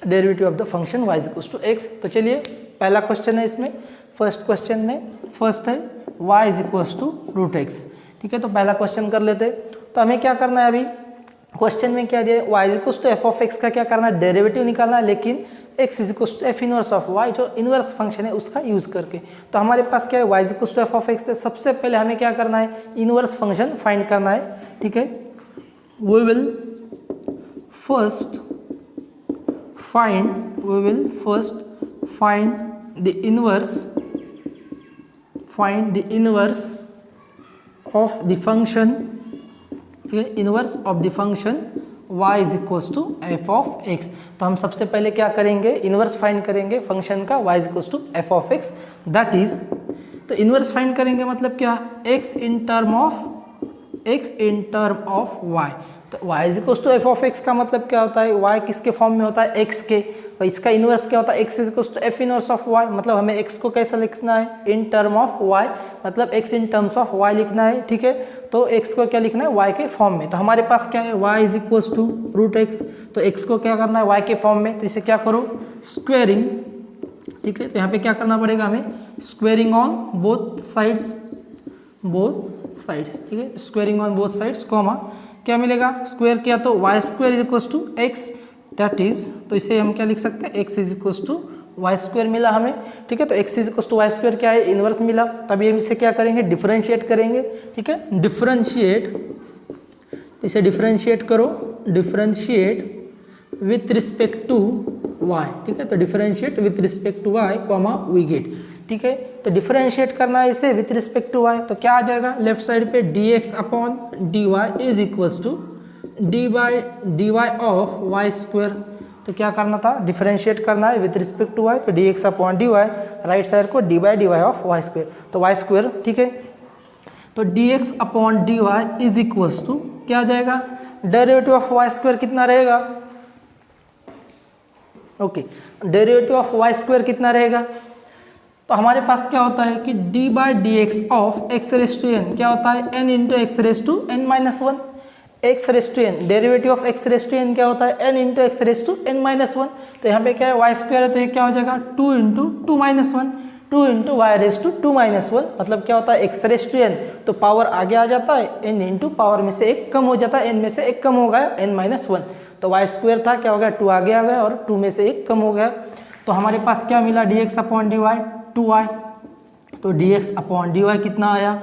Speaker 2: derivative of the function y is equal to x। तो चलिए पहला क्वेश्चन है इसमें, फर्स्ट क्वेश्चन में फर्स्ट है y is equal to root x. ठीक है, तो पहला क्वेश्चन कर लेते हैं। तो हमें क्या करना है, अभी क्वेश्चन में क्या दिया है, y is equal to f of x का क्या करना है, डेरिवेटिव निकालना है, लेकिन x is equal to f inverse of y जो इनवर्स फंक्शन है उसका यूज करके। तो हमारे पास क्या है, y is equal to f of x है। सबसे पहले हमें क्या करना है, इनवर्स फंक्शन फाइंड करना है। ठीक है, we will first find the inverse of the function, inverse of the function y is equals to f of x। तो हम सबसे पहले क्या करेंगे, इनवर्स फाइंड करेंगे फंक्शन का y is equals to f of x, that is, तो inverse find करेंगे मतलब क्या, x in term of y। तो y is equal to f of x का मतलब क्या होता है, y किसके फॉर्म में होता है, x के, और इसका इनवर्स क्या होता है, x is equal to f inverse of y। मतलब हमें x को कैसे लिखना है, इन टर्म ऑफ y, मतलब x in terms of y लिखना है। ठीक है, तो x को क्या लिखना है, y के फॉर्म में। तो हमारे पास क्या है, y is equal to root x, तो x को क्या करना है, y के फॉर्म में, तो इसे क्या करो, स्क्वेयरिंग। ठीक है, तो यहाँ पे क्या करना पड़ेगा हमें, स्क्वेयरिंग ऑन बोथ साइड्स। ठीक है, squaring on both sides, comma क्या मिलेगा, स्क्वायर किया तो y square is equal to x, that is, तो इसे हम क्या लिख सकते हैं, x is equal to y square मिला हमें। ठीक है, तो x is equal to y square क्या है, इनवर्स मिला। तभी हम इसे क्या करेंगे, डिफरेंशिएट करेंगे। ठीक है, डिफरेंशिएट, इसे डिफरेंशिएट करो, differentiate with respect to y. ठीक है, तो differentiate with respect to y comma we get. ठीक है, तो डिफरेंशिएट करना है इसे विथ रिस्पेक्ट टू वाई, तो क्या आ जाएगा, लेफ्ट साइड पे dx upon dy is equals to dy of y square. तो क्या करना था, डिफरेंशिएट करना है विथ रिस्पेक्ट टू वाई, तो dx upon dy, right side को dy ऑफ वाई स्क्वायर, तो वाई स्क्वायर। ठीक है, तो dx upon dy is equals to क्या आ जाएगा, डेरिवेटिव ऑफ वाई स्क्वायर कितना रहेगा, okay, derivative of y square कितना रहेगा। तो हमारे पास क्या होता है कि d by D x of x raise to N क्या होता है, n into x raise to n minus one, x raise to n, derivative of x raise to N क्या होता है, n into x raise to n minus one. तो यहाँ पे क्या है, वाई स्क्वायर है, तो ये क्या हो जाएगा, 2 into two minus one, 2 into y raise to two minus one, मतलब क्या होता है, एक्स रेस टू एन, तो पावर आगे आ जाता है, n इंटू पावर में से एक कम हो जाता है, n में से एक कम हो गया, n माइनस वन, तो वाई स्क्वायर था, क्या हो गया, 2 आगे आ गया और 2 में से एक कम हो गया। तो हमारे पास क्या मिला, dx अपॉन dy 2y, तो dx अपॉन dy कितना आया,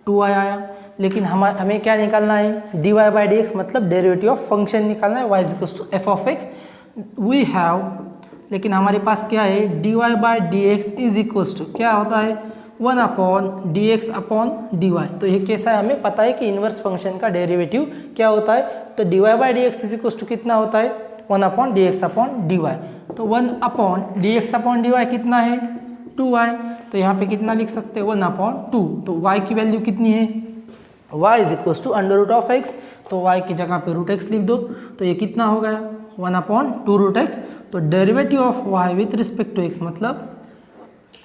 Speaker 2: 2y आया। लेकिन हमें क्या निकालना है, dy बाई डी एक्स, मतलब डेरिवेटिव ऑफ फंक्शन निकालना है, y is equal to f of x we have, लेकिन हमारे पास क्या है, dy by D x is equal to क्या होता है, 1 upon d x upon D y. तो ये कैसा है, हमें पता है कि इनवर्स फंक्शन का डेरिवेटिव क्या होता है, तो dy by D x is equal to कितना होता है, 1 upon d x upon D y. तो 1 upon d x upon D y कितना है, 2y, तो यहाँ पे कितना लिख सकते हैं, 1 अपॉन 2, तो y की वैल्यू कितनी है, y is equal to under root of x, तो y की जगह पे रूट एक्स लिख दो, तो ये कितना हो गया, 1 अपॉन 2 रूट एक्स। तो derivative of y with respect to x, मतलब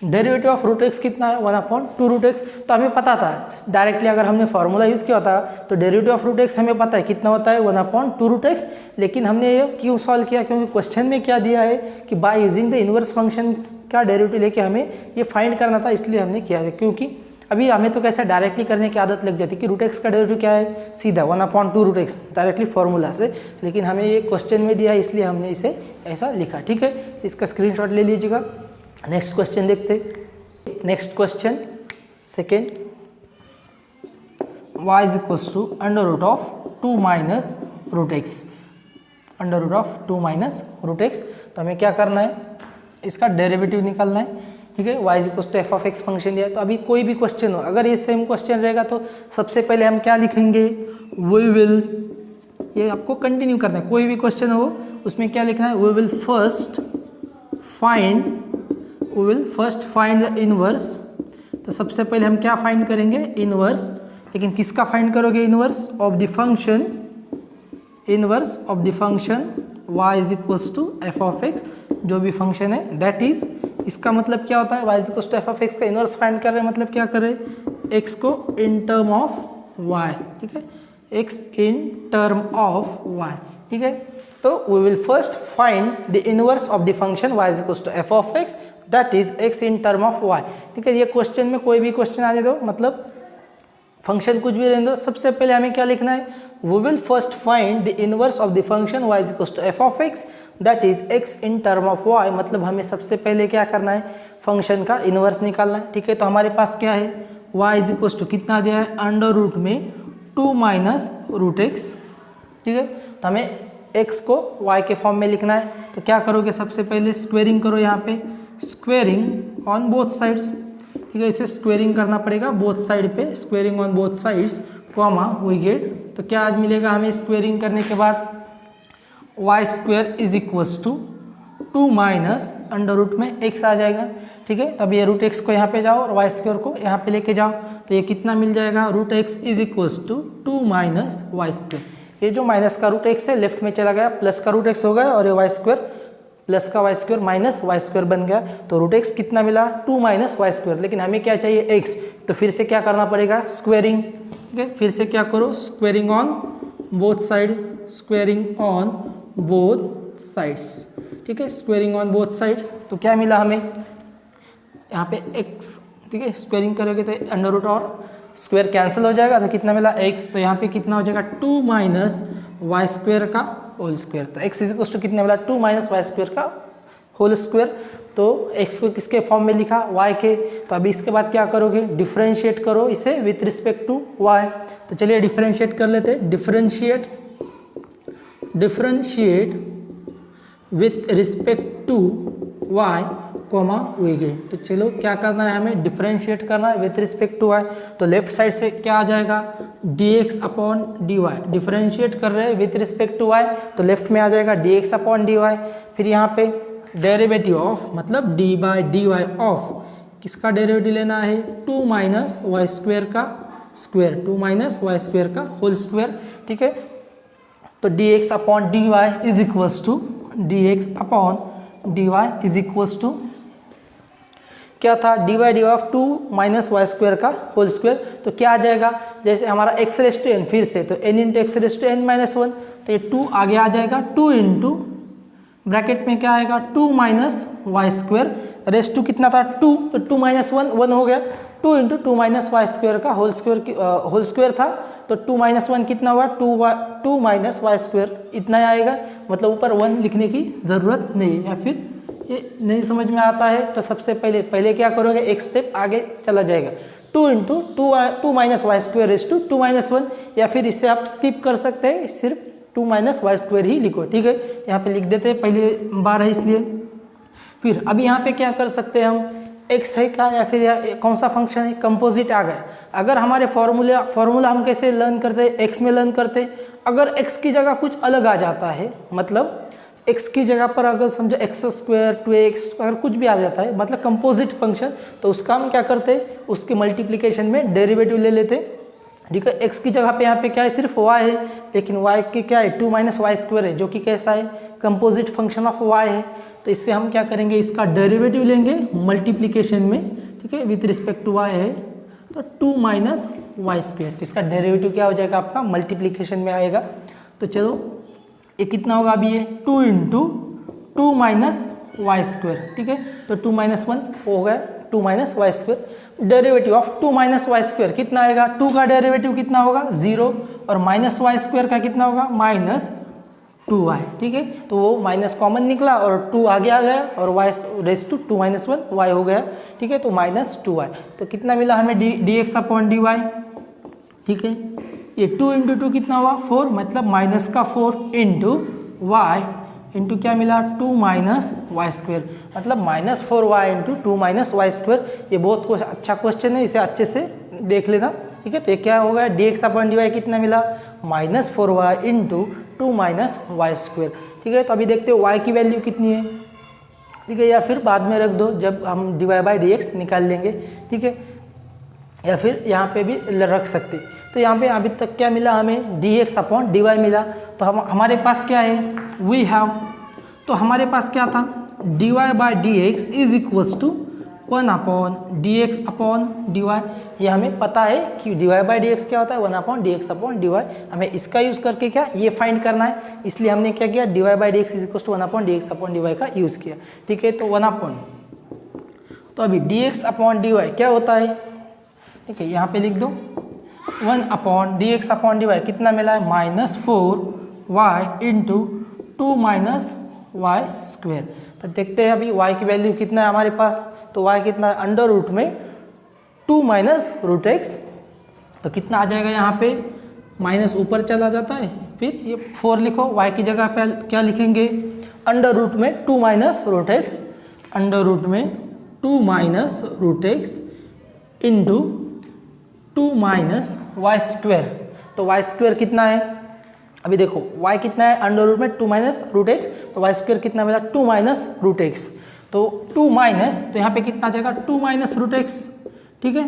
Speaker 2: डेरिवेटिव ऑफ रूट एक्स कितना है, 1 अपॉन 2 रूट एक्स। तो हमें पता था डायरेक्टली, अगर हमने फॉर्मूला यूज़ किया होता तो डेरिवेटिव ऑफ रूट एक्स हमें पता है कितना होता है, 1 अपॉन 2 रूट एक्स। लेकिन हमने ये क्यों सॉल्व किया, क्योंकि क्वेश्चन में क्या दिया है कि by using the inverse function का डेरिवेटिव लेके हमें ये फाइंड करना था, इसलिए हमने किया है। क्योंकि अभी हमें तो कैसे डायरेक्टली करने की आदत लग जाती है कि रूट एक्स का डेरिवेटिव क्या है, सीधा 1 upon 2 root x, directly formula से। लेकिन हमें ये क्वेश्चन में दिया है, इसलिए हमने इसे ऐसा लिखा। ठीक है, तो इसका स्क्रीनशॉट ले लीजिएगा। नेक्स्ट क्वेश्चन देखते, next question second, y is equal to under root of 2 minus root x, under root of 2 minus root x. तो हमें क्या करना है, इसका डेरिवेटिव निकालना है। ठीक है, y is equal to f of x function दिया है। तो अभी कोई भी क्वेश्चन हो, अगर ये सेम क्वेश्चन रहेगा तो सबसे पहले हम क्या लिखेंगे, वी विल, ये आपको कंटिन्यू करना है, कोई भी क्वेश्चन हो उसमें क्या लिखना है, we will first find the inverse. तो सबसे पहले हम क्या फाइंड करेंगे, इनवर्स। लेकिन किसका फाइंड करोगे, inverse of the function, inverse of the function y is equals to f of x, जो भी फंक्शन है दैट इज, इसका मतलब क्या होता है, y is equals to f of x का इनवर्स फाइंड कर रहे हैं, मतलब क्या कर रहे हैं, x को इन टर्म ऑफ y, ठीक है, x in term of y, ठीक है। तो we will first find the inverse of the function y is equals to f of x that is x in term of y, ठीक है। ये question में कोई भी क्वेश्चन आने दो, मतलब फंक्शन कुछ भी रहने दो, सबसे पहले हमें क्या लिखना है, we will first find the inverse of the function y is equals to f of x that is x in term of y, मतलब हमें सबसे पहले क्या करना है, फंक्शन का इनवर्स निकालना है, ठीक है। तो हमारे पास क्या है, y इज इक्वल्स टू कितना दिया है, अंडर रूट में 2 माइनस रूट एक्स, ठीक है। तो हमें x को y के फॉर्म में लिखना है, तो क्या करोगे, सबसे पहले स्क्वेयरिंग करो, यहाँ पे स्क्वेयरिंग ऑन बोथ साइड्स, ठीक है, इसे स्क्वेयरिंग करना पड़ेगा बोथ साइड पे, squaring on both sides comma we get, तो क्या आज मिलेगा हमें स्क्वेयरिंग करने के बाद, y square is equals to 2 minus under root में x आ जाएगा, ठीक है। तब ये रूट x को यहाँ पे जाओ और वाई स्क्वेयर को यहाँ पे लेके जाओ, तो ये कितना मिल जाएगा, root x is equals to 2 minus y square, ये जो माइनस का रूट x है लेफ्ट में चला गया, प्लस का रूट x हो गया और ये वाई स्क्वेयर प्लस का y square minus y square बन गया, तो रूट एक्स कितना मिला, 2 माइनस वाई स्क्वेयर, लेकिन हमें क्या चाहिए x, तो फिर से क्या करना पड़ेगा, स्क्वेयरिंग, ठीक है, फिर से क्या करो, squaring on both side, squaring on both sides, ठीक है, स्क्वेयरिंग ऑन बोथ साइड्स, तो क्या मिला हमें यहाँ पे x, ठीक है, स्क्वेयरिंग करोगे तो अंडर रूट और स्क्वेयर कैंसिल हो जाएगा, तो कितना मिला x, तो यहाँ पे कितना हो जाएगा 2 माइनस वाई स्क्वेयर का होल स्क्वेयर, तो x इज इक्वल्स टू कितना मिला, 2 माइनस वाई स्क्वेयर का होल स्क्वेयर, तो x को किसके फॉर्म में लिखा, y के, तो अभी इसके बाद क्या करोगे, डिफरेंशिएट करो इसे विथ रिस्पेक्ट टू y, तो चलिए डिफरेंशिएट कर लेते हैं, differentiate with respect to y comma we get, तो चलो क्या करना है, हमें डिफरेंशिएट करना है विथ रिस्पेक्ट टू y, तो लेफ्ट साइड से क्या आ जाएगा, dx अपॉन dy, डिफरेंशिएट कर रहे हैं विथ रिस्पेक्ट टू y, तो लेफ्ट में आ जाएगा dx अपॉन dy, फिर यहाँ पे डेरिवेटिव ऑफ, मतलब d by D Y of, किसका डेरिवेटिव लेना है, 2 माइनस वाई स्क्वेयर का स्क्वेयर, 2 माइनस वाई स्क्वेयर का होल स्क्वेयर, ठीक है। तो dx upon dy is equals to, dx upon dy is equals to क्या था, d by d of 2 minus y square का होल स्क्वेयर, तो क्या आ जाएगा, जैसे हमारा x रेस टू एन, फिर से तो n into x raise to n minus 1, तो ये 2 आगे आ जाएगा, 2 इंटू ब्रैकेट में क्या आएगा, 2 minus y square, raise to कितना था 2, तो 2 माइनस 1 हो गया, 2 इंटू 2 माइनस वाई स्क्वेयर का होल स्क्वेयर था, तो 2 माइनस 1 कितना हुआ, 2 माइनस वाई स्क्वेयर, इतना ही आएगा, मतलब ऊपर 1 लिखने की ज़रूरत नहीं है, या फिर ये नहीं समझ में आता है तो सबसे पहले क्या करोगे, एक स्टेप आगे चला जाएगा, 2 into 2 minus y square raise to 2 minus 1, या फिर इससे आप स्किप कर सकते हैं, सिर्फ 2 माइनस वाई स्क्वेयर ही लिखो, ठीक है, यहाँ पे लिख देते हैं, पहली बार है इसलिए। फिर अभी यहाँ पे क्या कर सकते हैं हम, x है क्या, या फिर कौन सा फंक्शन है, कंपोजिट आ गया। अगर हमारे फॉर्मूला हम कैसे लर्न करते हैं, x में लर्न करते हैं, अगर x की जगह कुछ अलग आ जाता है, मतलब x की जगह पर अगर समझो एक्स स्क्वायर 2x अगर कुछ भी आ जाता है, मतलब कंपोजिट फंक्शन, तो उसका हम क्या करते हैं, उसके मल्टीप्लिकेशन में डेरिवेटिव ले लेते हैं, ठीक है। x की जगह पे यहाँ पे क्या है, सिर्फ y है, लेकिन y की क्या है, 2 माइनस वाई स्क्वायर है, जो कि कैसा है, कंपोजिट फंक्शन ऑफ y है, तो इससे हम क्या करेंगे, इसका डेरिवेटिव लेंगे मल्टीप्लिकेशन में, ठीक है, विथ रिस्पेक्ट टू y है, तो 2 माइनस वाई स्क्वायर, तो इसका डेरिवेटिव क्या हो जाएगा आपका, मल्टीप्लिकेशन में आएगा। तो चलो ये कितना होगा, अभी ये 2 इंटू 2 माइनस वाई स्क्वायर, ठीक है, तो 2 माइनस 1 हो गया, 2 minus y square, derivative of 2 minus y square कितना आएगा, 2 का डेरिवेटिव कितना होगा 0, और माइनस वाई स्क्वायर का कितना होगा माइनस 2y, ठीक है, तो वो माइनस कॉमन निकला और 2 आगे आ गया, और y raise to 2 minus 1 y हो गया, ठीक है, तो माइनस 2y, तो कितना मिला हमें dx अपॉन dy, ठीक है, ये 2 इंटू 2 कितना हुआ 4, मतलब माइनस का 4 इंटू वाई इंटू क्या मिला 2 माइनस वाई स्क्वेयर, मतलब minus 4y into 2 minus y square. ये बहुत अच्छा क्वेश्चन है, इसे अच्छे से देख लेना, ठीक है। तो ये क्या हो गया, dx अपॉन dy कितना मिला, minus 4y into 2 minus y square, ठीक है। तो अभी देखते हो y की वैल्यू कितनी है, ठीक है, या फिर बाद में रख दो जब हम dy बाई dx निकाल लेंगे, ठीक है। या फिर यहाँ पे भी रख सकते। तो यहाँ पे अभी तक क्या मिला हमें, dx अपॉन dy मिला। तो हमारे पास क्या है, वी हैव, तो हमारे पास क्या था, dy by dx is equals to 1 upon dx upon dy। ये हमें पता है कि dy बाई dx क्या होता है, 1 अपॉन dx अपॉन dy। हमें इसका यूज़ करके क्या ये फाइंड करना है, इसलिए हमने क्या किया, dy by dx is equals to 1 upon dx upon dy का यूज़ किया। ठीक है, तो 1 अपॉन, तो अभी dx अपॉन dy क्या होता है, ठीक है, यहाँ पे लिख दो 1 अपॉन dx अपॉन dy कितना मिला है, -4y into 2 minus y square. तो देखते हैं अभी y की वैल्यू कितना है हमारे पास, तो y कितना है, अंडर रूट में 2 माइनस रूट एक्स। तो कितना आ जाएगा यहाँ पे, माइनस ऊपर चला जाता है, फिर ये 4 लिखो, y की जगह पे क्या लिखेंगे, अंडर रूट में 2 minus root x, under root में 2 minus root x into 2 minus y square. तो वाई स्क्वेयर कितना है, अभी देखो y कितना है, अंडर रूट में 2 माइनस रूट एक्स, तो वाई स्क्वेयर कितना मिला, 2 माइनस रूट एक्स। तो 2 माइनस, तो यहाँ पे कितना आ जाएगा, 2 माइनस रूट एक्स। ठीक है,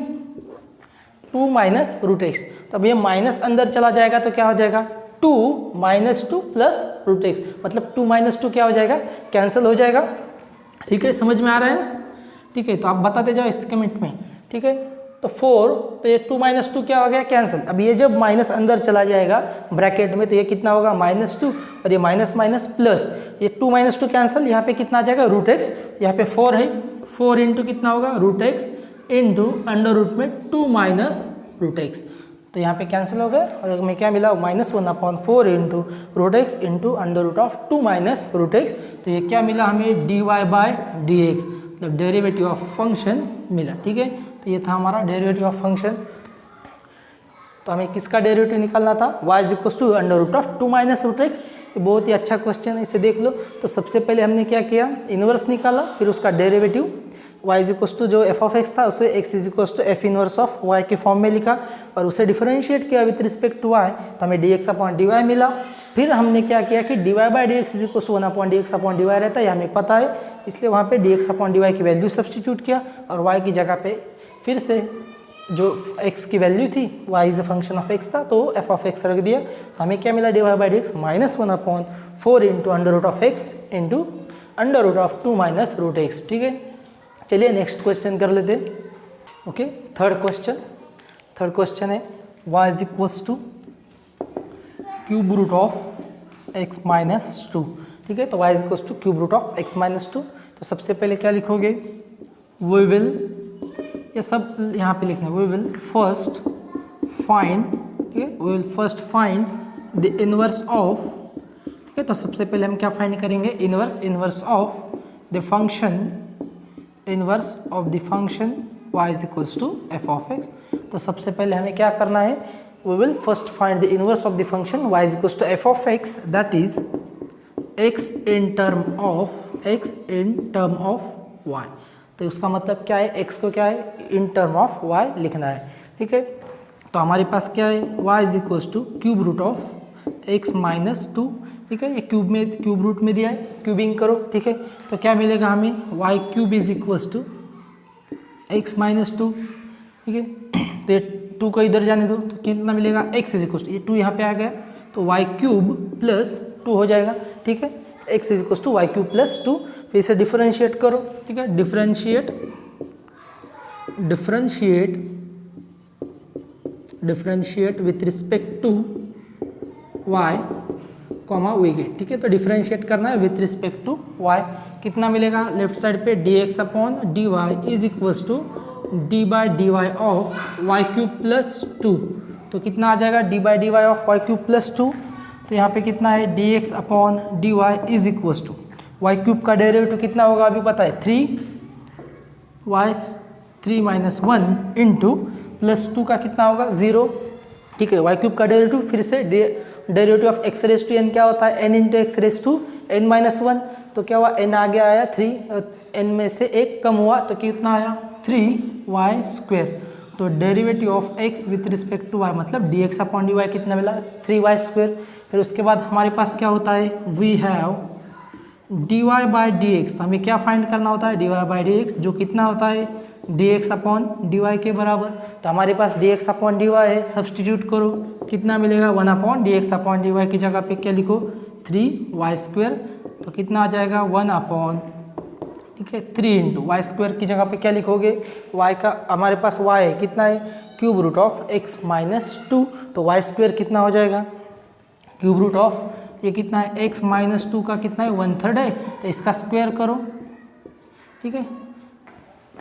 Speaker 2: 2 माइनस रूट एक्स। तो अब ये माइनस अंदर चला जाएगा तो क्या हो जाएगा, 2 माइनस 2 प्लस रूट एक्स, मतलब 2 माइनस 2 क्या हो जाएगा, कैंसिल हो जाएगा। ठीक है, समझ में आ रहा है ना। ठीक है, तो आप बताते जाओ इस कमेंट में। ठीक है, तो 4, तो ये 2 माइनस 2 क्या हो गया, कैंसिल। अब ये जब माइनस अंदर चला जाएगा ब्रैकेट में, तो ये कितना होगा, -2, और ये माइनस माइनस प्लस, ये 2 माइनस 2 कैंसिल, यहाँ पे कितना आ जाएगा, रूट एक्स। यहाँ पे 4 है, 4 इंटू कितना होगा, root x into under root में 2 माइनस रूट एक्स। तो यहाँ पे कैंसिल हो गया, और हमें क्या मिला, -1 upon 4 into root x into under root of 2 minus root x. तो ये क्या मिला हमें, dy बाई डी एक्स, मतलब डेरिवेटिव ऑफ फंक्शन मिला। ठीक है, तो ये था हमारा डेरिवेटिव ऑफ फंक्शन। तो हमें किसका डेरिवेटिव निकालना था, y is equal to under root of 2 minus root x. ये बहुत ही अच्छा क्वेश्चन है, इसे देख लो। तो सबसे पहले हमने क्या किया, इनवर्स निकाला, फिर उसका derivative y is equal to जो f ऑफ x था उसे x is equal to f inverse of y के फॉर्म में लिखा, और उसे डिफरेंशिएट किया विथ रिस्पेक्ट टू y, तो हमें dx अपॉन dy मिला। फिर हमने क्या किया कि dy by D x is equal to 1 upon dx upon dy रहता है, ये हमें पता है, इसलिए वहाँ पे dx अपॉन dy की वैल्यू सब्सटीट्यूट किया, और y की जगह पे फिर से जो x की वैल्यू थी, y is a function of x था, तो f ऑफ x रख दिया। तो हमें क्या मिला, dy by D x -1 upon 4 into under root of x into under root of 2 minus root x. ठीक है, चलिए नेक्स्ट क्वेश्चन कर लेते हैं। ओके, थर्ड क्वेश्चन है y is equals to cube root of x minus 2। ठीक है, तो y is equals to cube root of x minus 2। तो सबसे पहले क्या लिखोगे, वी विल, ये सब यहाँ पे लिखना है, वी विल फर्स्ट फाइंड, ठीक है, we will first find the inverse of. ठीक है, तो सबसे पहले हम क्या फाइंड करेंगे, inverse of the function, inverse of the function y is equals to f of x। तो सबसे पहले हमें क्या करना है, we will first find the inverse of the function y is equals to f of x, that is x in term of y। तो उसका मतलब क्या है, x को क्या है, इन टर्म ऑफ y लिखना है। ठीक है, तो हमारे पास क्या है, y is equals to cube root of x minus 2। ठीक है, ये क्यूब रूट में दिया है, क्यूबिंग करो। ठीक है, तो क्या मिलेगा हमें, y cube is equals to x minus 2। ठीक है, तो ये 2 को इधर जाने दो, तो कितना मिलेगा, x इज इक्वल्स टू, ये 2 यहाँ पे आ गया, तो y क्यूब प्लस 2 हो जाएगा। ठीक है, x is equals to Y cube plus 2। फिर इसे डिफरेंशिएट करो। ठीक है, differentiate with respect to y comma we get. ठीक है, तो डिफरेंशिएट करना है विथ रिस्पेक्ट टू y। कितना मिलेगा, लेफ्ट साइड पे dx upon dy is equals to d by D Y of Y cube plus 2। तो कितना आ जाएगा, d by D Y of Y cube plus 2। तो यहाँ पे कितना है, dx upon dy is equals to Y cube का डेरिवेटिव कितना होगा, अभी पता है 3 माइनस 1 इंटू प्लस 2 का कितना होगा, 0। ठीक है, वाई क्यूब का डेरिवेटिव, फिर से derivative of x raise to N क्या होता है, n into x raise to n minus 1। तो क्या हुआ, n आगे आया 3, n में से 1 कम हुआ, तो कितना आया, 3y स्क्वेयर। तो derivative of x with respect to y, मतलब dx अपॉन dy कितना मिला, 3y स्क्वेयर। फिर उसके बाद हमारे पास क्या होता है, we have dy by D X, तो हमें क्या फाइंड करना होता है, dy बाई डी एक्स, जो कितना होता है dx अपॉन dy के बराबर। तो हमारे पास dx अपॉन dy है, सब्सटीट्यूट करो, कितना मिलेगा 1 अपॉन dx अपॉन dy की जगह पे क्या लिखो 3y², तो कितना आ जाएगा 1 अपॉन, ठीक है 3 इंटू y² की जगह पे क्या लिखोगे, y का हमारे पास y है कितना है cube root of x minus 2, तो y² कितना हो जाएगा क्यूब रूट ऑफ ये कितना है x माइनस 2 का कितना है 1/3 है, तो इसका स्क्वायर करो, ठीक है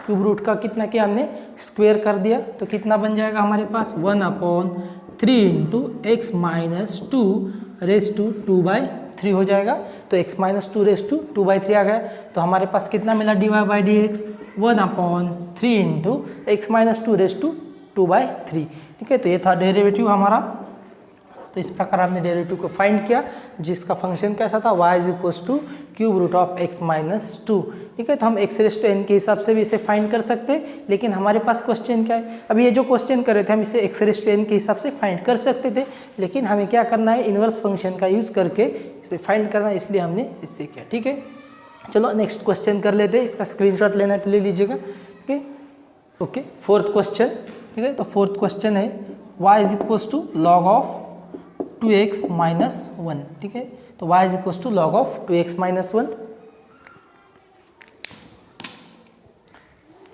Speaker 2: क्यूब रूट का कितना किया हमने स्क्वायर कर दिया, तो कितना बन जाएगा हमारे पास 1 upon 3 into X minus 2 raise to 2/3 हो जाएगा। तो x माइनस 2 रेस टू 2/3 आ गया, तो हमारे पास कितना मिला dy by D x 1 upon 3 into X minus 2 raise to 2/3, ठीक है। तो ये था डेरिवेटिव हमारा। तो इस प्रकार हमने डेरिवेटिव को फाइंड किया, जिसका फंक्शन कैसा था y is equals to cube root of x minus 2, ठीक है। तो हम x रेस टू n के हिसाब से भी इसे फाइंड कर सकते हैं, लेकिन हमारे पास क्वेश्चन क्या है, अभी ये जो क्वेश्चन कर रहे थे हम इसे x रेस टू n के हिसाब से फाइंड कर सकते थे, लेकिन हमें क्या करना है इन्वर्स फंक्शन का यूज़ करके इसे फाइंड करना है, इसलिए हमने इससे किया, ठीक है। चलो नेक्स्ट क्वेश्चन कर लेते हैं, इसका स्क्रीनशॉट लेना है तो ले लीजिएगा, ठीक है। ओके फोर्थ क्वेश्चन, ठीक है। तो फोर्थ क्वेश्चन है y is equals to log of 2x minus 1, ठीक है। तो y is equals to log of 2x minus 1,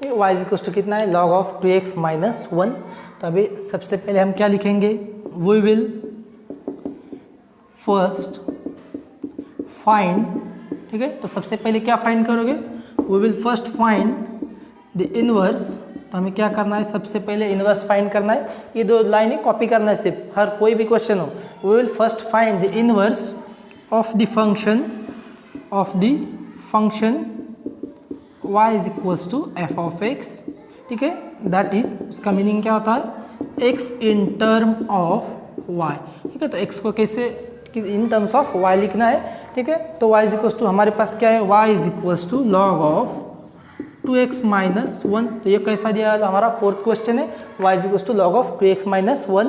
Speaker 2: y is equals to कितना है लॉग ऑफ 2x माइनस 1। तो अभी सबसे पहले हम क्या लिखेंगे, वी विल फर्स्ट फाइंड, ठीक है। तो सबसे पहले क्या फाइंड करोगे, we will first find the inverse. तो हमें क्या करना है, सबसे पहले इनवर्स फाइंड करना है, ये दो लाइनें कॉपी करना है सिर्फ, हर कोई भी क्वेश्चन हो। We will first find the inverse of the function y is equals to f of x, ठीक है। दैट इज उसका मीनिंग क्या होता है x in term of y, ठीक है। तो x को कैसे इन टर्म्स ऑफ y लिखना है, ठीक है। तो y इज इक्वल्स टू हमारे पास क्या है, y is equals to log of 2x minus 1। तो ये कैसा दिया है, हमारा फोर्थ क्वेश्चन है, y is equals to log of 2x minus 1,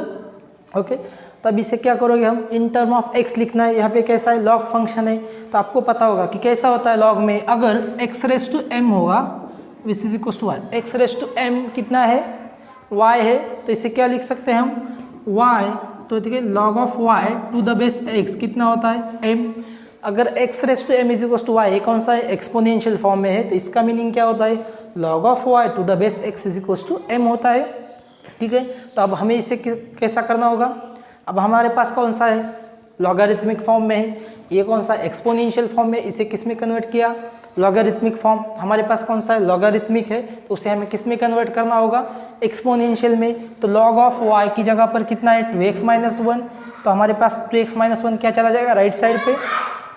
Speaker 2: okay. तो अब इसे क्या करोगे हम, इन टर्म ऑफ x लिखना है, यहाँ पे कैसा है लॉग फंक्शन है, तो आपको पता होगा कि कैसा होता है लॉग में, अगर x रेस टू m होगा which is equals to y, x raise to m कितना है y है, तो इसे क्या लिख सकते हैं हम y, तो ठीक है log of y to the base x कितना होता है m। अगर x raise to m is equals to y, ये कौन सा है एक्सपोनेंशियल फॉर्म में है, तो इसका मीनिंग क्या होता है log of y to the base x is equals to m होता है, ठीक है। तो अब हमें इसे कैसा करना होगा, अब हमारे पास कौन सा है लॉगरिथमिक फॉर्म में है, ये कौन सा एक्सपोनेंशियल फॉर्म में, इसे किस में कन्वर्ट किया लॉगरिथमिक फॉर्म। हमारे पास कौन सा है लॉगरिथमिक है, तो उसे हमें किस में कन्वर्ट करना होगा एक्सपोनेंशियल में। तो लॉग ऑफ y की जगह पर कितना है 2x माइनस 1, तो हमारे पास 2x माइनस 1 क्या चला जाएगा राइट साइड पे,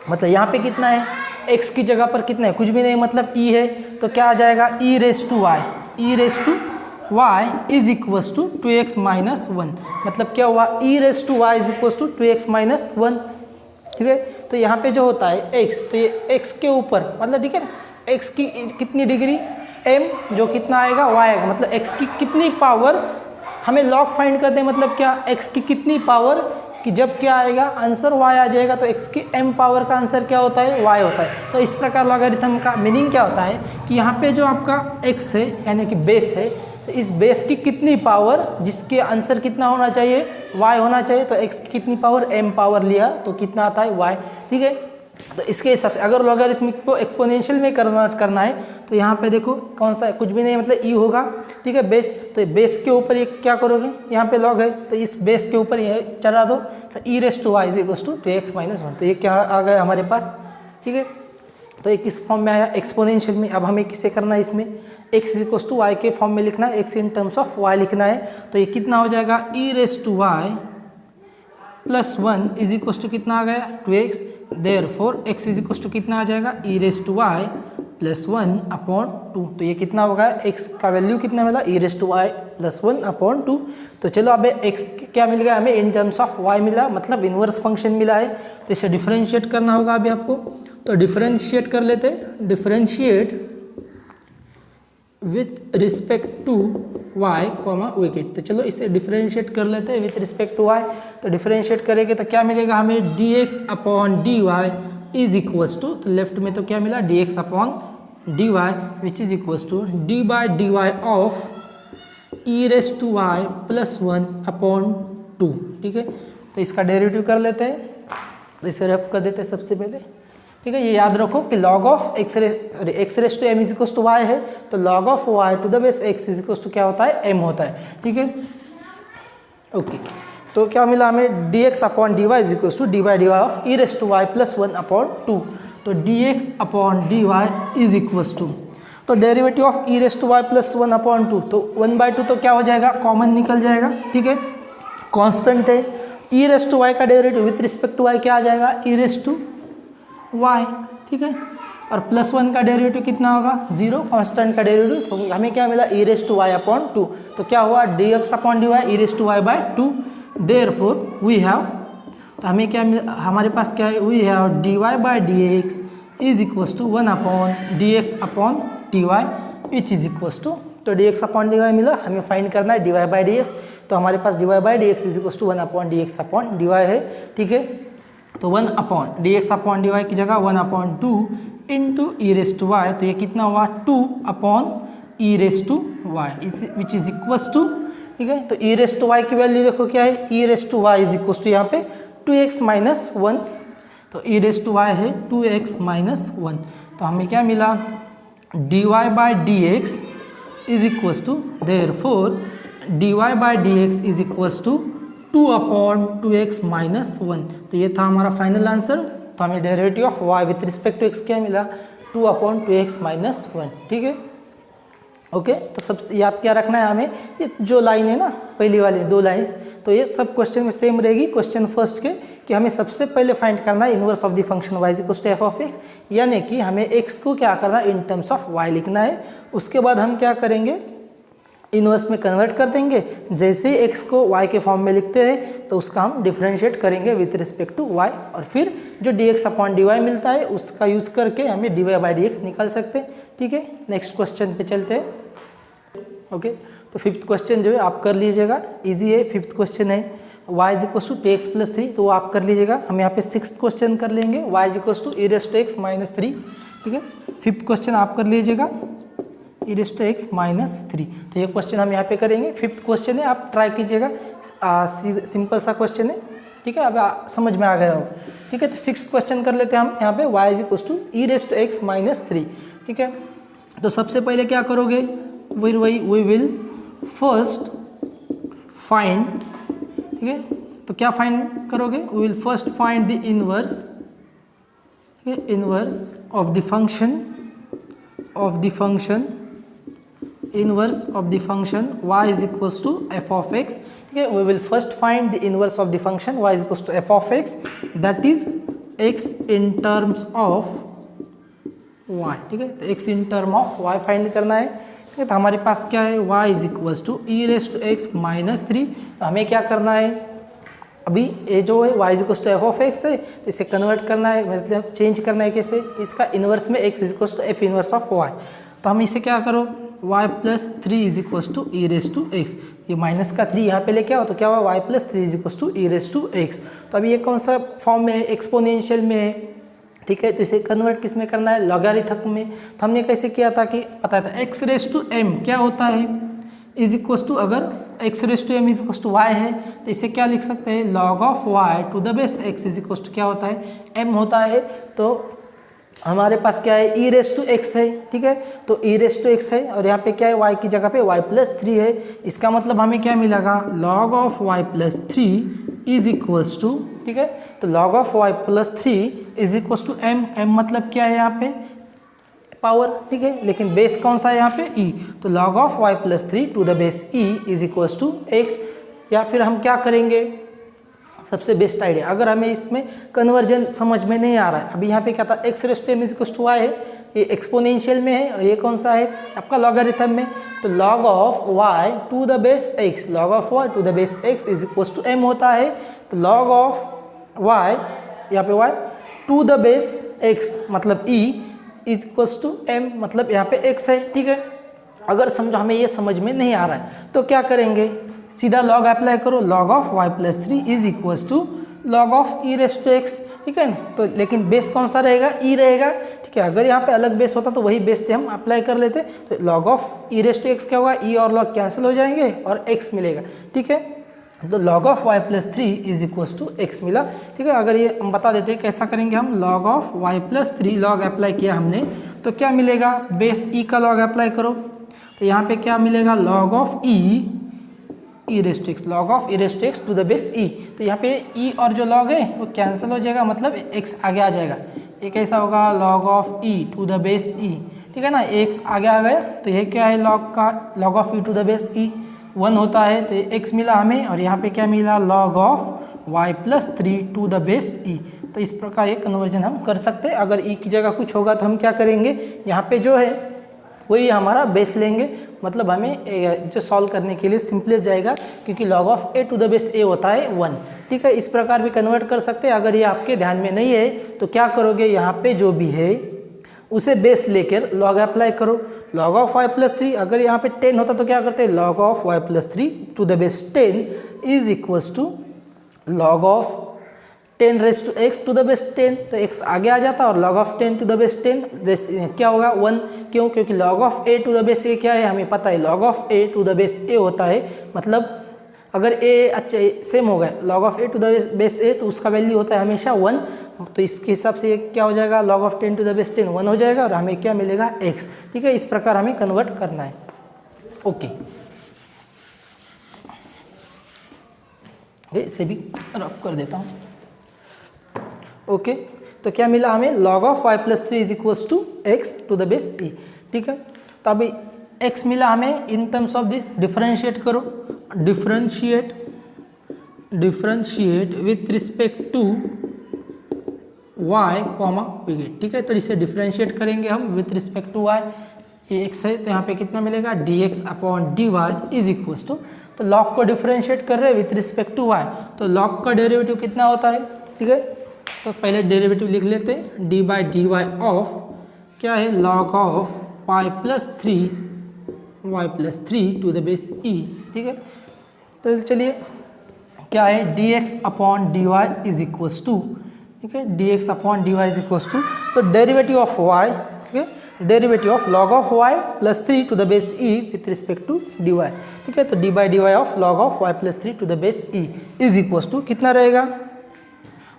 Speaker 2: मतलब यहाँ पे कितना है x की जगह पर कितना है कुछ भी नहीं, मतलब e है, तो क्या आ जाएगा e raise to y is equals to 2x minus 1, मतलब क्या हुआ e raise to y is equals to 2x minus 1, ठीक है। तो यहाँ पे जो होता है x, तो ये x के ऊपर मतलब ठीक है ना, x की कितनी डिग्री m, जो कितना आएगा y आएगा, मतलब x की कितनी पावर, हमें लॉग फाइंड करते हैं, मतलब क्या x की कितनी पावर, कि जब क्या आएगा आंसर y आ जाएगा, तो x की m पावर का आंसर क्या होता है y होता है। तो इस प्रकार लॉगरिथम का मीनिंग क्या होता है कि यहाँ पे जो आपका x है यानी कि बेस है, तो इस बेस की कितनी पावर, जिसके आंसर कितना होना चाहिए y होना चाहिए, तो x की कितनी पावर m पावर लिया तो कितना आता है y, ठीक है। तो इसके हिसाब से अगर लॉगरिथमिक को एक्सपोनेंशियल में कन्वर्ट करना है, तो यहाँ पे देखो कौन सा है कुछ भी नहीं, मतलब e होगा, ठीक है बेस, तो बेस के ऊपर ये क्या करोगे, यहाँ पे लॉग है तो इस बेस के ऊपर ये चढ़ा दो, तो e raise to y is equals to 2x minus 1, तो ये क्या आ गया हमारे पास, ठीक है। तो ये किस फॉर्म में आया एक्सपोनेंशियल में। अब हमें किसे करना है, इसमें x is equals to y के फॉर्म में लिखना है, x in terms of y लिखना है, तो ये कितना हो जाएगा e raise to y plus 1 is equals to कितना आ गया 2x, therefore x is equals to कितना आ जाएगा e raise to y plus 1 upon 2, तो ये कितना होगा x का वैल्यू कितना मिला e raise to y plus 1 upon 2। तो चलो अब x क्या मिल गया हमें इन टर्म्स ऑफ y मिला, मतलब इन्वर्स फंक्शन मिला है, तो इसे डिफरेंशिएट करना होगा अभी आपको। तो डिफरेंशिएट कर लेते, differentiate with respect to y comma विकेट। तो चलो इसे डिफरेंशिएट कर लेते हैं विथ रिस्पेक्ट टू y। तो डिफरेंशिएट करेंगे तो क्या मिलेगा हमें dx upon dy is equals to, तो लेफ्ट में तो क्या मिला dx upon dy which is equals to D by D Y of E raise to Y plus 1 upon 2। ठीक है, तो इसका डेरिवेटिव कर लेते हैं, तो इसे रफ कर देते हैं सबसे पहले। ठीक है, ये याद रखो कि log of x raise to M is equals to Y है, तो log of Y to the base X is equals to क्या होता है, m होता है। ठीक है, ओके, तो क्या मिला हमें dx upon dy is equals to D by D Y of E raise to Y plus 1 upon 2, तो dx upon dy is equals to, तो derivative of E raise to Y plus 1 upon 2, तो 1/2 तो क्या हो जाएगा, common निकल जाएगा। ठीक है, कांस्टेंट है, ई रेस टू वाई का derivative with respect to Y क्या आ जाएगा, ई रेस टू वाई। ठीक है, और प्लस 1 का डेरिवेटिव कितना होगा, 0, कांस्टेंट का डेरिवेटिव, तो हमें क्या मिला, E raise to Y upon 2, तो क्या हुआ dx upon D Y E raise to Y by 2, therefore we have, तो हमें क्या मिला, हमारे पास क्या है, we have dy by dx is equals to 1 upon dx upon dy which is equals to, तो dx अपॉन dy मिला, हमें फाइंड करना है dy बाई dx, तो हमारे पास dy by dx is equals to 1 upon dx upon dy है। ठीक है, तो 1 अपॉन dx अपॉन dy की जगह 1 upon 2 into e raise to y, तो ये कितना हुआ 2 upon e raise to y which is equals to. ठीक है, तो ई रेस टू वाई की वैल्यू देखो क्या है, ई raise to y is equals to यहाँ पे 2x माइनस 1, तो ई रेस टू वाई है 2x माइनस 1, तो हमें क्या मिला dy by dx is equals to, therefore dy by dx is equals to 2 upon 2x minus 1, तो ये था हमारा फाइनल आंसर। तो हमें derivative of y with respect to x क्या मिला, 2 अपॉन 2x माइनस 1। ठीक है, ओके, तो सब याद क्या रखना है हमें, ये जो लाइन है ना पहली वाली 2 लाइन्स, तो ये सब क्वेश्चन में सेम रहेगी, क्वेश्चन फर्स्ट के, कि हमें सबसे पहले फाइंड करना है inverse of the function y is equals to f of x, यानी कि हमें x को क्या करना है, इन टर्म्स ऑफ y लिखना है। उसके बाद हम क्या करेंगे, इनवर्स में कन्वर्ट कर देंगे, जैसे ही x को y के फॉर्म में लिखते हैं तो उसका हम डिफरेंशिएट करेंगे विथ रिस्पेक्ट टू y, और फिर जो dx अपॉन dy मिलता है उसका यूज़ करके हमें dy बाई dx निकाल सकते हैं। ठीक है, नेक्स्ट क्वेश्चन पे चलते हैं। ओके, तो फिफ्थ क्वेश्चन जो है आप कर लीजिएगा, इजी है, फिफ्थ क्वेश्चन है y is equals to 2x plus 3, तो वो आप कर लीजिएगा। हम यहाँ पे सिक्स्थ क्वेश्चन कर लेंगे, y is equals to E raise to x minus 3। ठीक है, फिफ्थ क्वेश्चन आप कर लीजिएगा E raise to x minus 3, तो ये क्वेश्चन हम यहाँ पे करेंगे। फिफ्थ क्वेश्चन है, आप ट्राई कीजिएगा, सिंपल सा क्वेश्चन है। ठीक है, अब समझ में आ गया हो। ठीक है, तो सिक्स्थ क्वेश्चन कर लेते हैं हम यहाँ पे, y is equals to E raise to x minus 3। ठीक है, तो सबसे पहले क्या करोगे, वी विल फर्स्ट फाइंड, ठीक है, तो क्या फाइंड करोगे, we will first find the inverse, inverse of the function inverse of the function y is equals to f of x। ठीक है, we will first find the inverse of the function y is equals to f of x, that is x in terms of y। ठीक है, तो x in term of y find करना है। ठीक है, तो हमारे पास क्या है, y is equals to e raised to x minus 3, तो हमें क्या करना है, अभी ये जो है y is equals to f of x है, तो इसे कन्वर्ट करना है, मतलब चेंज करना है कैसे, इसका इनवर्स में x is equals to f inverse of y, तो हम इसे क्या करो, y plus 3 is equals to E raise to X, ये माइनस का 3 यहाँ पे लेके आओ, तो क्या हुआ y plus 3 is equals to E raise to x. तो अभी ये कौन सा फॉर्म में है, एक्सपोनेंशियल में है। ठीक है, तो इसे कन्वर्ट किस में करना है, लॉगरिथम में। तो हमने कैसे किया था कि पता था x रेस टू m क्या होता है, इज इक्वल्स टू, अगर x raise to m is equals to y है तो इसे क्या लिख सकते हैं, log of y to the base x is equals to क्या होता है, m होता है। तो हमारे पास क्या है, ई रेस टू एक्स है। ठीक है, तो ई रेस टू एक्स है, और यहाँ पे क्या है, y की जगह पे y प्लस 3 है। इसका मतलब हमें क्या मिलेगा, log of y plus 3 is equals to, ठीक है, तो log of y plus 3 is equals to m मतलब क्या है यहाँ पे, पावर। ठीक है, लेकिन बेस कौन सा है यहाँ पे, e, तो log of y plus 3 to the base e is equals to x। या फिर हम क्या करेंगे, सबसे बेस्ट आइडिया, अगर हमें इसमें कन्वर्जन समझ में नहीं आ रहा है, अभी यहाँ पे क्या था, x raise to m is equals to y है, ये एक्सपोनेंशियल में है, और ये कौन सा है आपका लॉगरिथम में, तो log of y to the base x, log of y to the base x is equals to m होता है। तो log ऑफ y, यहाँ पे y to the base x मतलब e is equals to m मतलब यहाँ पे x है। ठीक है, अगर समझो हमें ये समझ में नहीं आ रहा है तो क्या करेंगे, सीधा लॉग अप्लाई करो, log of y plus 3 is equals to log of E rest to X, ठीक है ना। तो लेकिन बेस कौन सा रहेगा, ई रहेगा, ठीक है। अगर यहाँ पे अलग बेस होता तो वही बेस से हम अप्लाई कर लेते। तो log of E rest to X क्या होगा, ई और log कैंसिल हो जाएंगे और x मिलेगा, ठीक है। तो log of y plus 3 is equals to X मिला, ठीक है। अगर ये हम बता देते हैं कैसा करेंगे हम, log of y plus 3 log apply किया हमने तो क्या मिलेगा, बेस ई का लॉग अप्लाई करो तो यहाँ पे क्या मिलेगा, log of E rest to x, log of E rest to x to the base e. तो यहाँ पे ई और जो लॉग है वो कैंसिल हो जाएगा, मतलब x आगे आ जाएगा। ये कैसा होगा, log of e to the base e, ठीक है ना, x आगे आ गया। तो ये क्या है, log of e to the base e 1 होता है, तो ये x मिला हमें। और यहाँ पे क्या मिला, log of y plus 3 to the base e. तो इस प्रकार ये कन्वर्जन हम कर सकते हैं। अगर ई की जगह कुछ होगा तो हम क्या करेंगे, यहाँ पे जो है वही हमारा बेस लेंगे, मतलब हमें जो सॉल्व करने के लिए सिंपलेस्ट जाएगा, क्योंकि log of a to the base a होता है 1, ठीक है। इस प्रकार भी कन्वर्ट कर सकते हैं। अगर ये आपके ध्यान में नहीं है तो क्या करोगे, यहाँ पे जो भी है उसे बेस लेकर लॉग अप्लाई करो। log ऑफ y प्लस 3, अगर यहाँ पे 10 होता तो क्या करते हैं, log of y plus 3 to the base 10 is equals to log of 10 raise to x to the base 10। तो x आगे आ जाता और log of 10 to the base 10 जैसे क्या होगा 1, क्यों, क्योंकि log of a to the base a क्या है हमें पता है, log of a to the base a होता है। मतलब अगर a अच्छा सेम हो गया log of a to the base a तो उसका वैल्यू होता है हमेशा 1। तो इसके हिसाब से क्या हो जाएगा, log of 10 to the base 10 1 हो जाएगा और हमें क्या मिलेगा, x, ठीक है। इस प्रकार हमें कन्वर्ट करना है, ओके। इसे भी रफ कर देता हूँ, ओके। तो क्या मिला हमें, log of y plus 3 is equals to x to the base e, ठीक है। तो अभी x मिला हमें in terms of this, differentiate करो, differentiate with respect to y comma we get, ठीक है। तो इसे डिफरेंशिएट करेंगे हम विथ रिस्पेक्ट टू y, ये x है तो यहाँ पे कितना मिलेगा, dx upon dy is equals to, तो log को डिफरेंशिएट कर रहे हैं विथ रिस्पेक्ट टू y, तो log का डेरिवेटिव कितना होता है, ठीक है। तो पहले डेरिवेटिव लिख लेते हैं, D by D Y of क्या है, log of y plus 3 to the base e, ठीक है। तो चलिए क्या है, dx upon D Y is equals to, ठीक है, dx upon D Y is equals to, तो डेरिवेटिव ऑफ y, ठीक है, derivative of log of y plus 3 to the base e with respect to D Y, ठीक है। तो D by D Y of log of y plus 3 to the base e is equals to कितना रहेगा,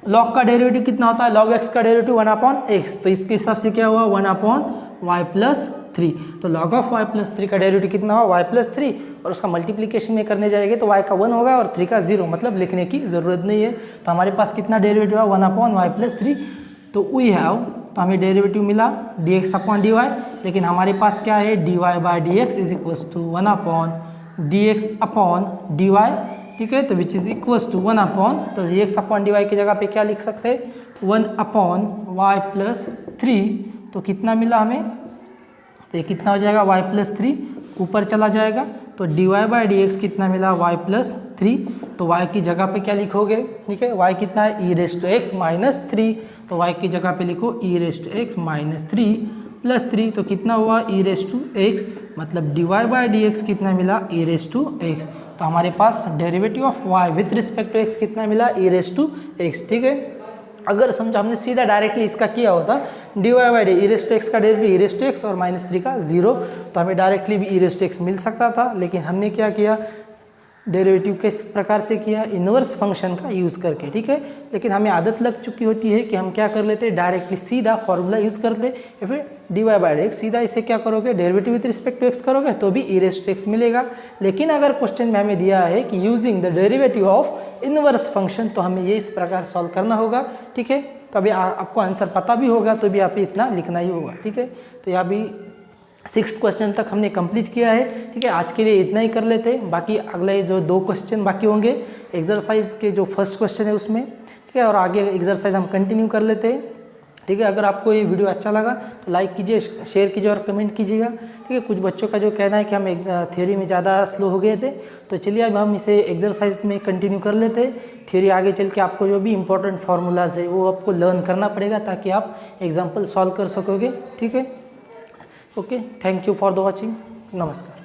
Speaker 2: log का derivative कितना होता है, log x का डेरिवेटिव 1 अपॉन x, तो इसके हिसाब से क्या हुआ 1 अपॉन y प्लस 3। तो log ऑफ y प्लस 3 का डेरिवेटिव कितना हुआ, y प्लस 3, और उसका मल्टीप्लिकेशन में करने जाएंगे तो y का 1 होगा और 3 का 0, मतलब लिखने की ज़रूरत नहीं है। तो हमारे पास कितना डेरिवेटिव है, 1 अपॉन y प्लस 3। तो वी हैव, तो हमें डेरिवेटिव मिला dx अपॉन dy, लेकिन हमारे पास क्या है, dy by dx is equals to 1 upon dx upon dy, ठीक है। तो which is equals to 1 upon, तो dx अपॉन dy की जगह पे क्या लिख सकते हैं, 1 अपॉन y प्लस 3, तो कितना मिला हमें, तो ये कितना हो जाएगा, y प्लस 3 ऊपर चला जाएगा, तो dy बाई dx कितना मिला, y प्लस 3, तो y की जगह पे क्या लिखोगे, ठीक है, y कितना है, e raise to x minus 3, तो y की जगह पे लिखो e raise to x minus 3 plus 3, तो कितना हुआ, e रेस टू एक्स, मतलब dy बाई dx कितना मिला, e रेस टू एक्स। तो हमारे पास derivative of y with respect to x कितना मिला, e रेस टू एक्स, ठीक है। अगर समझो हमने सीधा डायरेक्टली इसका किया होता, d y by d e raise to x का derivative e raise to x और माइनस 3 का 0, तो हमें डायरेक्टली भी ई रेस टू एक्स मिल सकता था। लेकिन हमने क्या किया, डेरिवेटिव किस प्रकार से किया, इन्वर्स फंक्शन का यूज़ करके, ठीक है। लेकिन हमें आदत लग चुकी होती है कि हम क्या कर लेते हैं, डायरेक्टली सीधा फॉर्मूला यूज़ कर ले, या फिर d y by D x, सीधा इसे क्या करोगे, derivative with respect to x करोगे तो भी ई रेस टू एक्स मिलेगा। लेकिन अगर क्वेश्चन में हमें दिया है कि using the derivative of inverse function, तो हमें ये इस प्रकार सॉल्व करना होगा, ठीक है। तो अभी आपको आंसर पता भी होगा तो भी आप इतना लिखना ही होगा, ठीक है। तो यहाँ भी 6th क्वेश्चन तक हमने कंप्लीट किया है, ठीक है। आज के लिए इतना ही कर लेते हैं, बाकी अगले जो 2 क्वेश्चन बाकी होंगे एक्सरसाइज के, जो फर्स्ट क्वेश्चन है उसमें, ठीक है, और आगे एक्सरसाइज हम कंटिन्यू कर लेते हैं, ठीक है। अगर आपको ये वीडियो अच्छा लगा तो लाइक कीजिए, शेयर कीजिए और कमेंट कीजिएगा, ठीक है। कुछ बच्चों का जो कहना है कि हम थ्योरी में ज़्यादा स्लो हो गए थे, तो चलिए अब हम इसे एक्सरसाइज में कंटिन्यू कर लेते हैं। थ्योरी आगे चल के आपको जो भी इंपॉर्टेंट फार्मूलाज है वो आपको लर्न करना पड़ेगा, ताकि आप एग्जाम्पल सॉल्व कर सकोगे, ठीक है। Okay, thank you for the watching, नमस्कार।